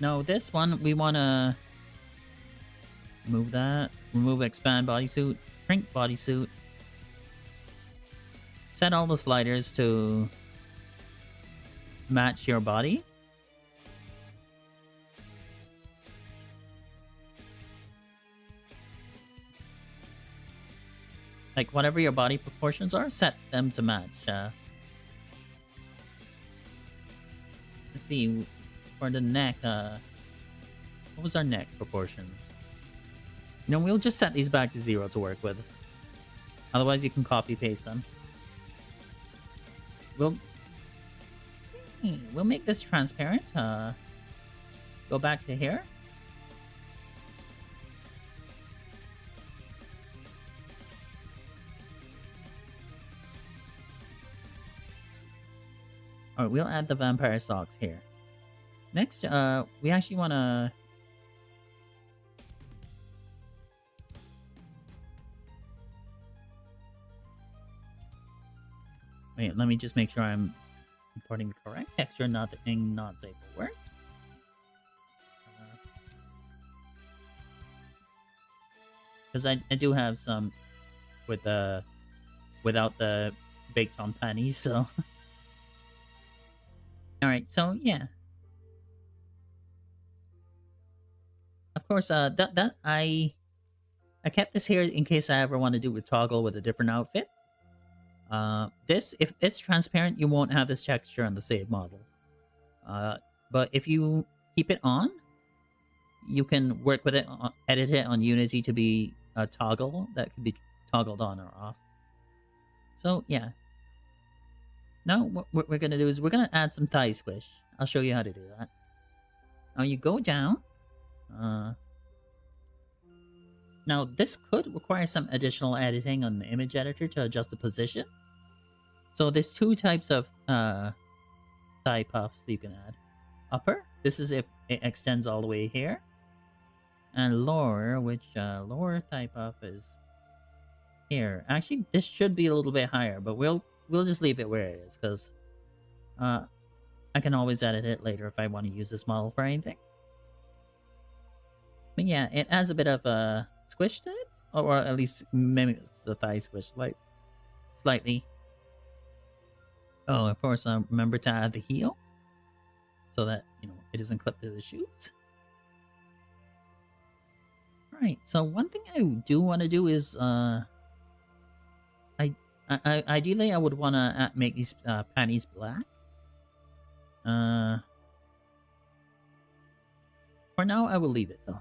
A: No, this one we want to remove that. Remove expand bodysuit, shrink bodysuit. Set all the sliders to match your body. Like whatever your body proportions are, set them to match. see, for the neck, what was our neck proportions? You know, we'll just set these back to 0 to work with. Otherwise, you can copy paste them. We'll make this transparent. Go back to here. All right, we'll add the vampire socks here. Next, we actually want to... Wait, let me just make sure I'm importing the correct texture, nothing not safe for work. Because I do have some with without the baked on panties, so... Alright, so yeah. Of course, I kept this here in case I ever want to do a toggle with a different outfit. This, if it's transparent, you won't have this texture on the save model. But if you keep it on, you can work with it, edit it on Unity to be a toggle that can be toggled on or off. So yeah. Now what we're gonna do is we're gonna add some thigh squish. I'll show you how to do that. Now you go down. Now this could require some additional editing on the image editor to adjust the position. So there's two types of thigh puffs you can add. Upper, this is if it extends all the way here. And lower, which lower thigh puff is here. Actually, this should be a little bit higher, but we'll just leave it where it is, because I can always edit it later if I want to use this model for anything. But yeah, it adds a bit of a squish to it, or at least mimics the thigh squish like slightly. Oh, of course, remember to add the heel, so that, you know, it doesn't clip to the shoes. Alright, so one thing I do want to do is, ideally I would want to make these panties black. For now, I will leave it though.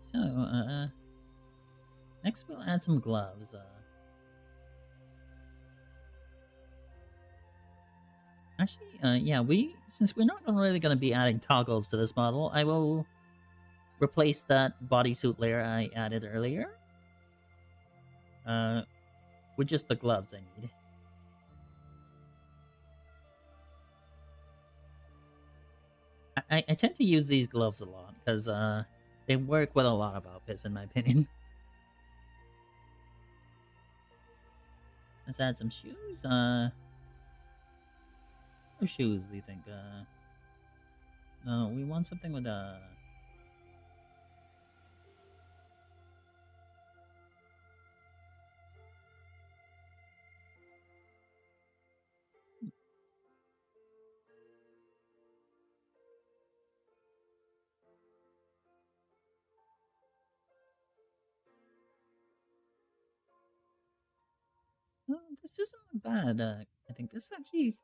A: So, next we'll add some gloves. Actually, yeah, since we're not really going to be adding toggles to this model, I will replace that bodysuit layer I added earlier with just the gloves I need. I tend to use these gloves a lot because they work with a lot of outfits, in my opinion. Let's add some shoes. What shoes do you think? No, we want something with a... Oh, this isn't bad. I think this is actually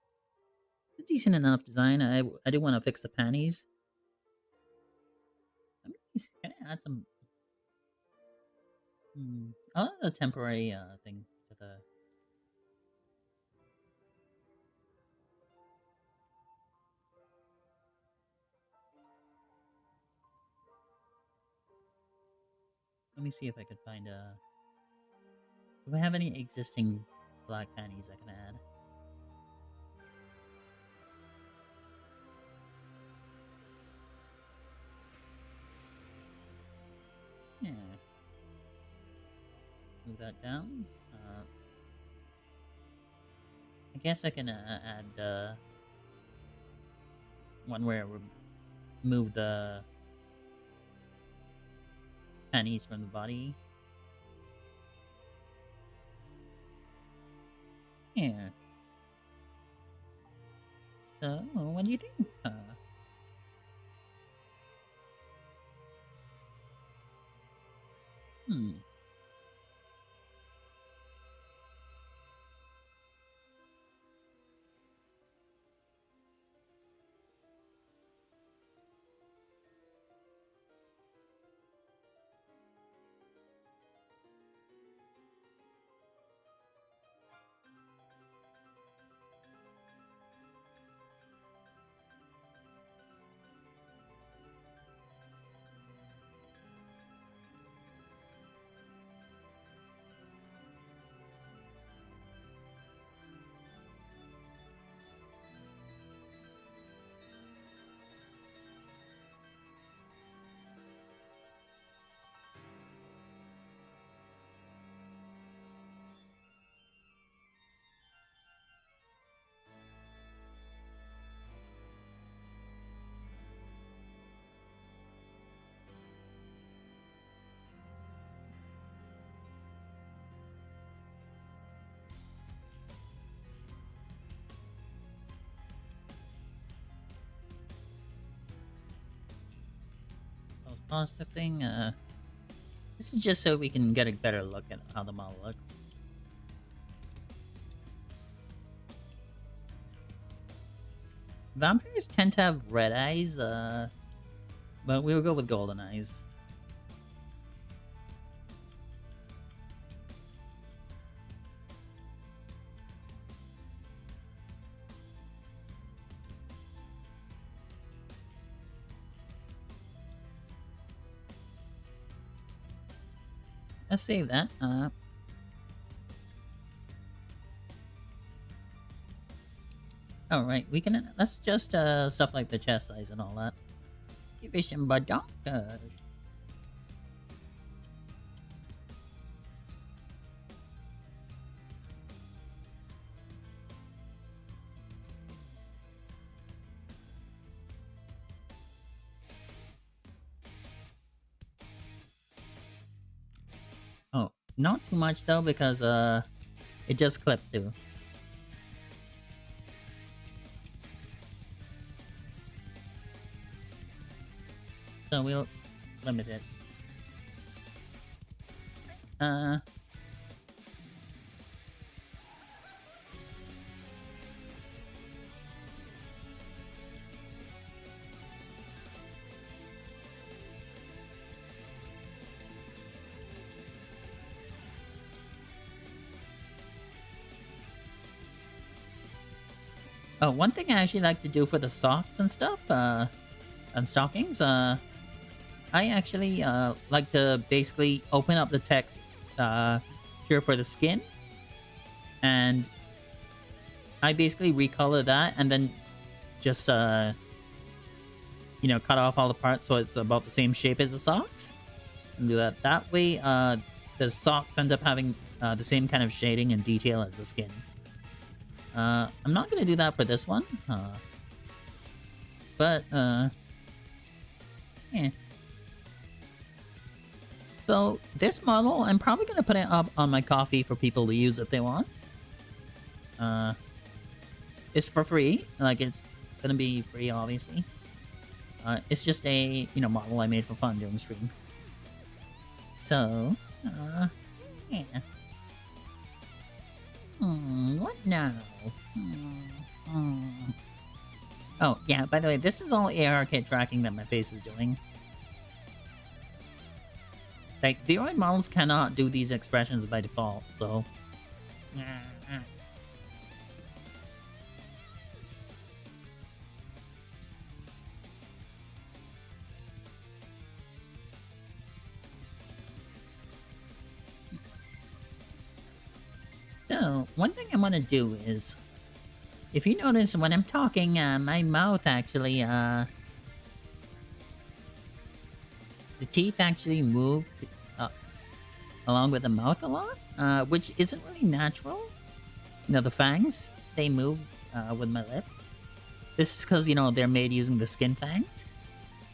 A: a decent enough design. I do want to fix the panties. Can I add some... I'll add a temporary thing to the... Let me see if I could find a... Do I have any existing black panties I can add? Yeah. Move that down. I guess I can add one where I remove the panties from the body. Yeah. So, what do you think? processing. This is just so we can get a better look at how the model looks. Vampires tend to have red eyes, but we will go with golden eyes. Let's save that. Oh, right. We can. Let's just stuff like the chest size and all that. Division by doctor. Oh, not too much though, because it just clipped too. So we'll limit it. Oh, one thing I actually like to do for the socks and stuff, and stockings, I actually like to basically open up the text here for the skin, and I basically recolor that and then just cut off all the parts so it's about the same shape as the socks, and do that. That way the socks end up having the same kind of shading and detail as the skin. I'm not gonna do that for this one, but yeah. So this model, I'm probably gonna put it up on my coffee for people to use if they want. It's for free, like it's gonna be free, obviously. It's just a model I made for fun during the stream. So, yeah. What now? Oh, yeah, by the way, this is all ARKit tracking that my face is doing. Like, VRoid models cannot do these expressions by default, so... So, one thing I want to do is, if you notice when I'm talking, my mouth actually, the teeth actually move along with the mouth a lot, which isn't really natural. The fangs, they move with my lips. This is because, they're made using the skin fangs.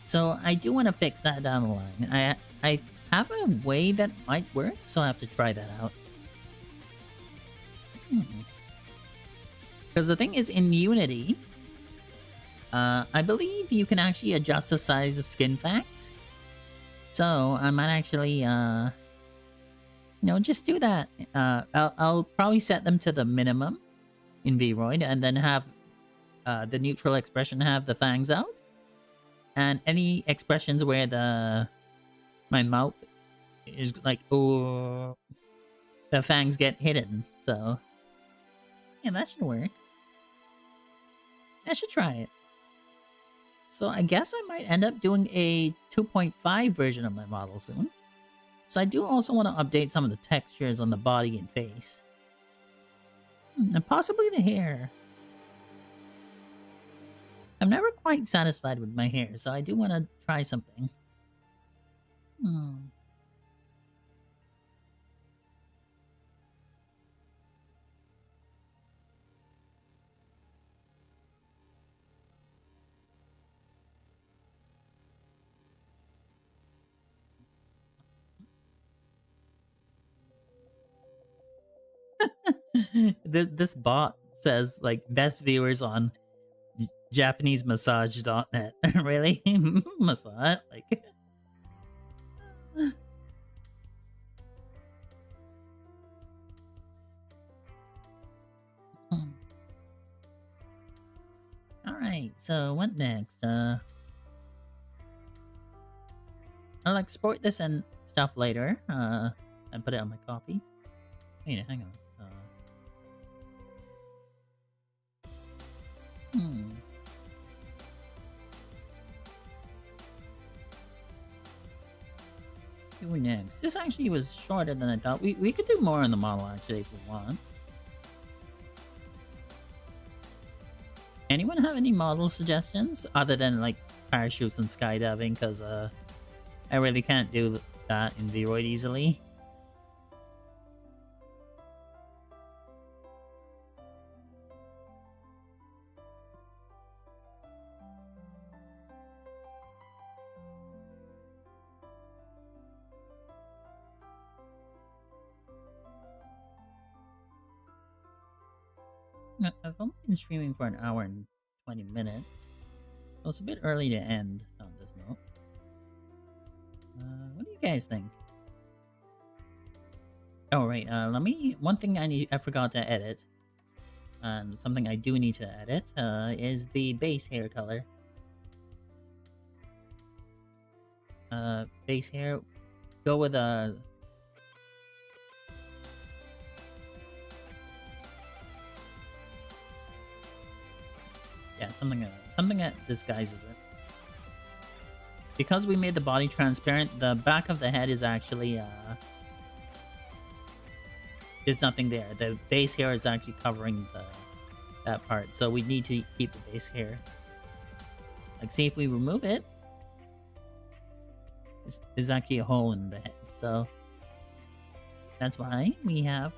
A: So I do want to fix that down the line. I have a way that might work, so I have to try that out. Because the thing is, in Unity, I believe you can actually adjust the size of skin fangs. So I might actually, just do that. I'll probably set them to the minimum in VRoid, and then have the neutral expression have the fangs out, and any expressions where my mouth is like, oh, the fangs get hidden. So yeah, that should work. I should try it. So I guess I might end up doing a 2.5 version of my model soon. So I do also want to update some of the textures on the body and face. And possibly the hair. I'm never quite satisfied with my hair, so I do want to try something. This bot says, like, best viewers on JapaneseMassage.net. Really? Massage? Like... Alright, so what next? I'll export this and stuff later, and put it on my coffee. Wait, hang on. Hmm. Do next. This actually was shorter than I thought. We could do more on the model actually if we want. Anyone have any model suggestions other than like parachutes and skydiving? Because I really can't do that in VRoid easily. I've only been streaming for an hour and 20 minutes. So it's a bit early to end on this note. What do you guys think? Oh, right. Let me... One thing I forgot to edit, and something I do need to edit, is the base hair color. Base hair. Go with a... Yeah, something that disguises it. Because we made the body transparent, the back of the head is actually, there's nothing there. The base hair is actually covering that part. So we need to keep the base hair. Like, see, if we remove it, there's actually a hole in the head. So that's why we have...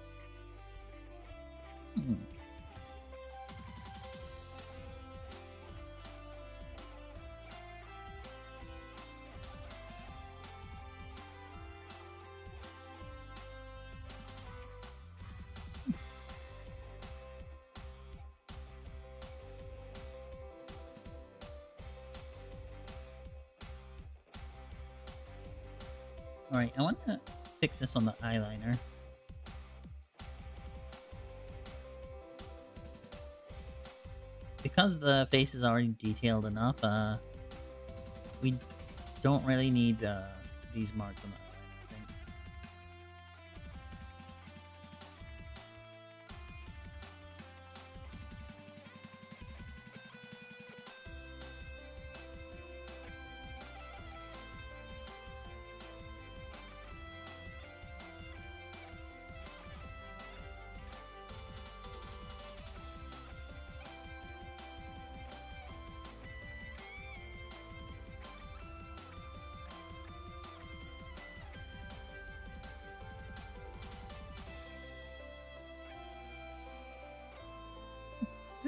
A: Alright, I want to fix this on the eyeliner. Because the face is already detailed enough, we don't really need these marks on the eyeliner, I think.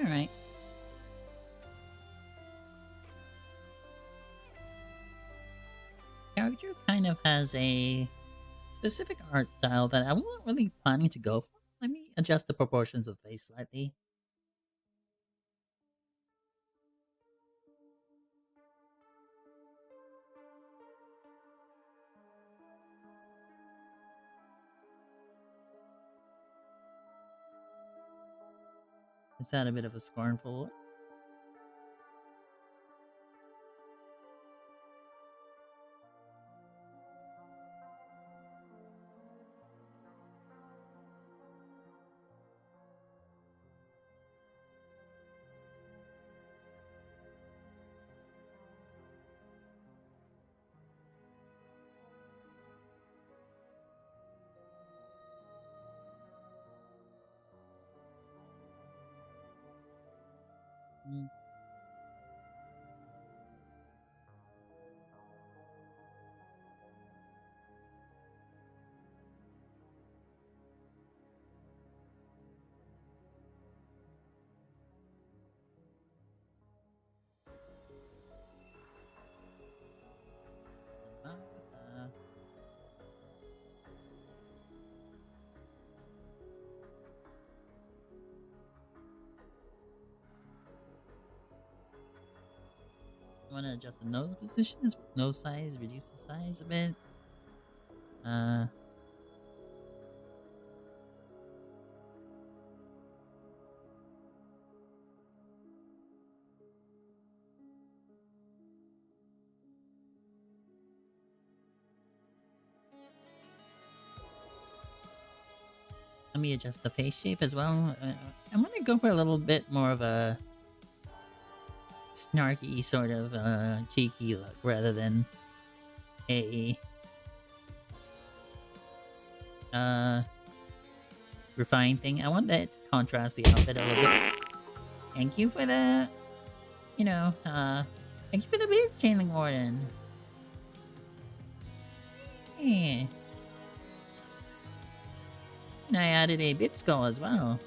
A: Alright. Character kind of has a specific art style that I wasn't really planning to go for. Let me adjust the proportions of the face slightly. Is that a bit of a scornful look? Mm. Uh, I want to adjust the nose position, nose size, reduce the size a bit. Uh, Let me adjust the face shape as well. I'm gonna go for a little bit more of a snarky sort of cheeky look rather than a refined thing. I want that to contrast the outfit a little bit. Thank you for the, thank you for the beads, Chainlink Warden. Yeah. And I added a bit skull as well.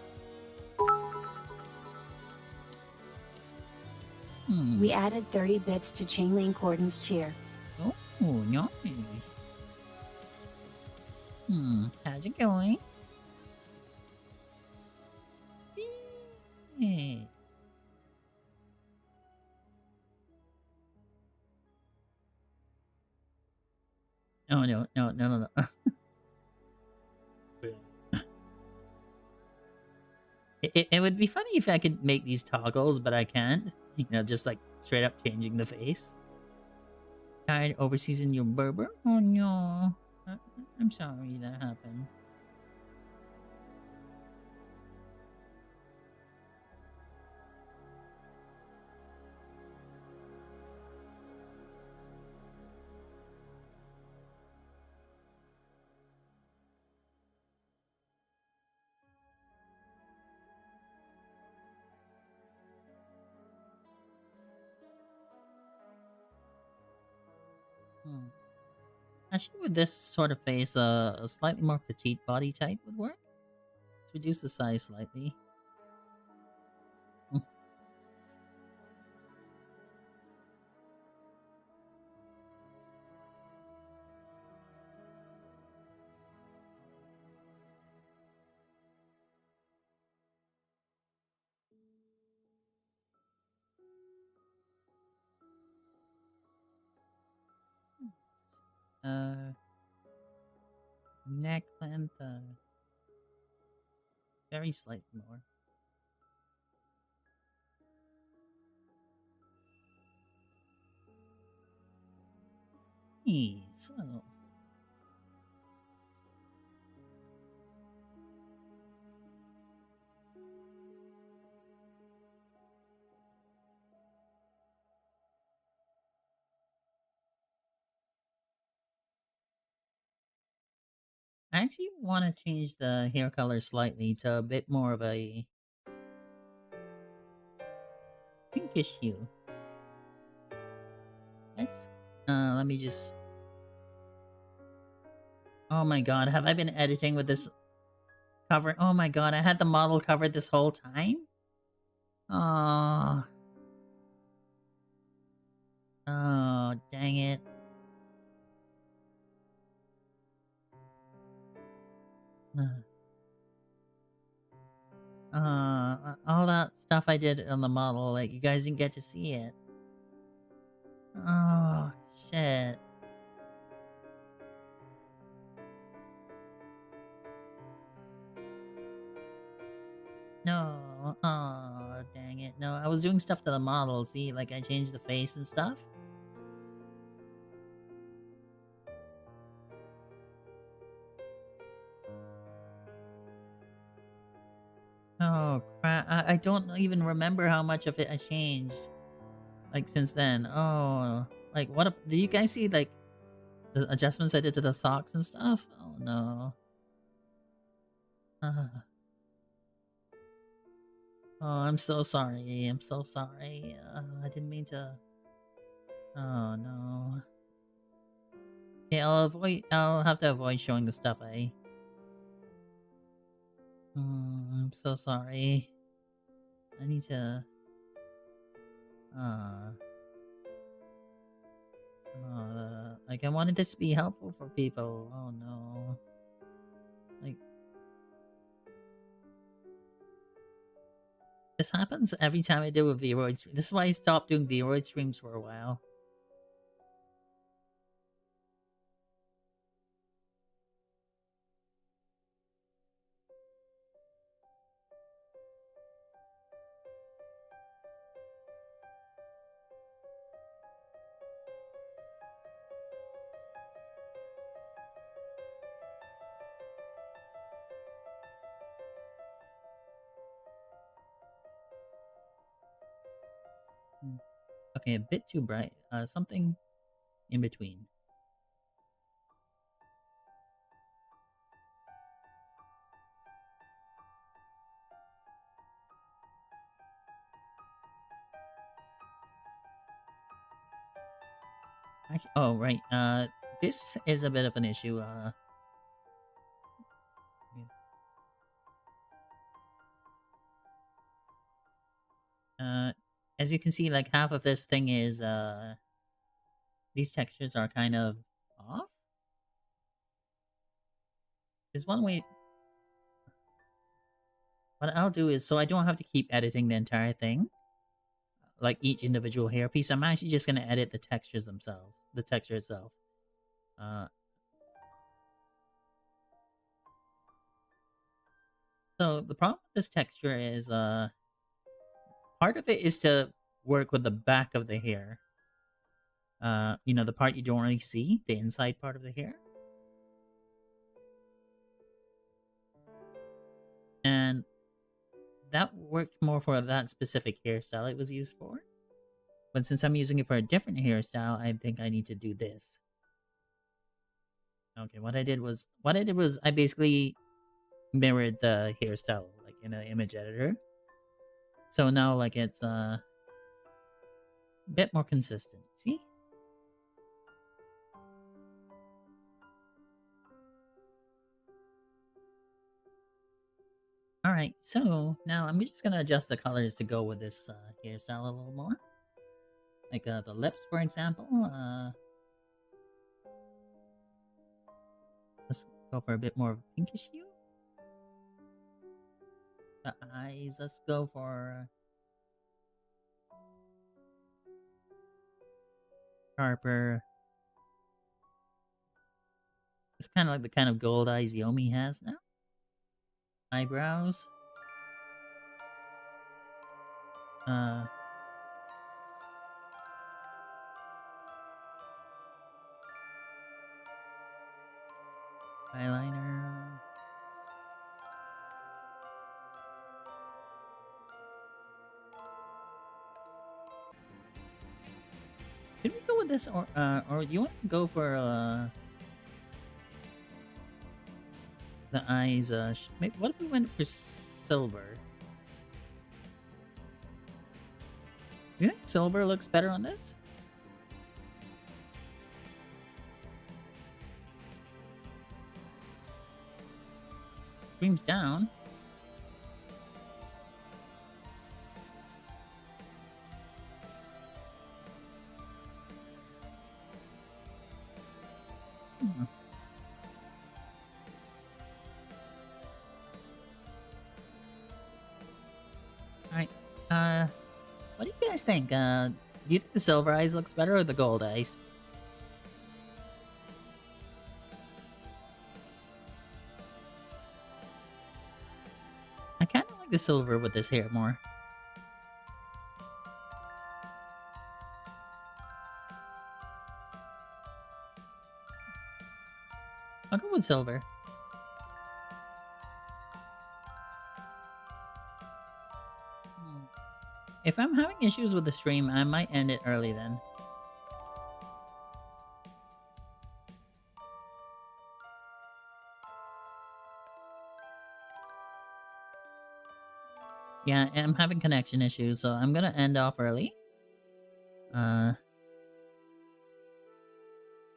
C: We added 30 bits to Chainlink Warden's cheer.
A: Oh, nice. How's it going? Yeah. Oh, no. It would be funny if I could make these toggles, but I can't. Just like straight up changing the face. Tired overseasing your Berber? Oh no. I'm sorry that happened. Actually, with this sort of face, a slightly more petite body type would work. Let's reduce the size slightly. Neck length, very slightly more. So I actually want to change the hair color slightly to a bit more of a pinkish hue. Let me just... Oh my god, have I been editing with this cover? Oh my god, I had the model covered this whole time? Oh. Oh, dang it. All that stuff I did on the model, like, you guys didn't get to see it. Oh, shit. No, oh, dang it. No, I was doing stuff to the model, see? Like, I changed the face and stuff. Oh, crap. I don't even remember how much of it I changed. Like, since then. Oh, like, did you guys see, like, the adjustments I did to the socks and stuff? Oh, no. Uh, oh, I'm so sorry. I'm so sorry. I didn't mean to... Oh, no. Okay, I'll have to avoid showing the stuff I'm so sorry. I need to... like, I wanted this to be helpful for people. Oh, no. Like... This happens every time I do a VRoid stream. This is why I stopped doing VRoid streams for a while. Okay, a bit too bright. Something in between. Oh, right. This is a bit of an issue. Uh, as you can see, like half of this thing is these textures are kind of off. There's one way. What I'll do is, so I don't have to keep editing the entire thing, like each individual hairpiece. I'm actually just gonna edit the textures themselves, the texture itself. Uh, so the problem with this texture is, part of it is to work with the back of the hair. You know, the part you don't really see, the inside part of the hair. And that worked more for that specific hairstyle it was used for. But since I'm using it for a different hairstyle, I think I need to do this. Okay, what I did was I basically mirrored the hairstyle like in an image editor. So now like it's a bit more consistent. See? Alright, so now I'm just gonna adjust the colors to go with this hairstyle a little more. Like the lips, for example. Let's go for a bit more of a pinkish hue. The eyes, let's go for sharper. It's kind of like the kind of gold eyes Yomi has now. Eyebrows. Uh, eyeliner. Should we go with this, or you want to go for the eyes? Maybe, what if we went for silver? Do you think silver looks better on this? Streams down. Alright. What do you guys think? Do you think the silver eyes looks better or the gold eyes? I kind of like the silver with this hair more. I'll go with silver. If I'm having issues with the stream, I might end it early then. Yeah, I'm having connection issues, so I'm gonna end off early.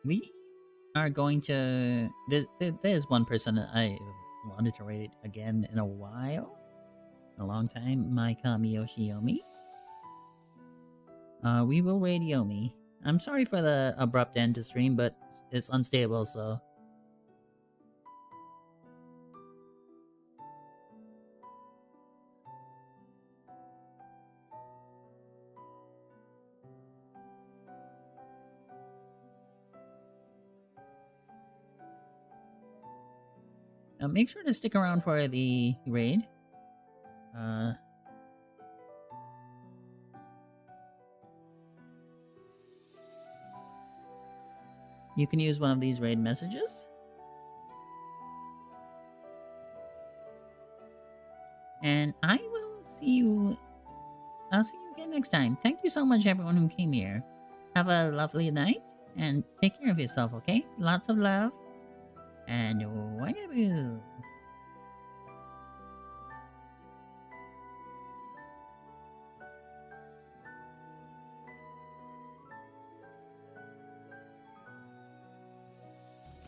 A: We are going to... There's one person that I wanted to rate again in a while. A long time. Maika Miyoshi Yomi. We will raid Yomi. I'm sorry for the abrupt end to stream, but it's unstable, so... Now make sure to stick around for the raid. You can use one of these raid messages. And I will see you... I'll see you again next time. Thank you so much, everyone who came here. Have a lovely night and take care of yourself, okay? Lots of love and Wagaboo.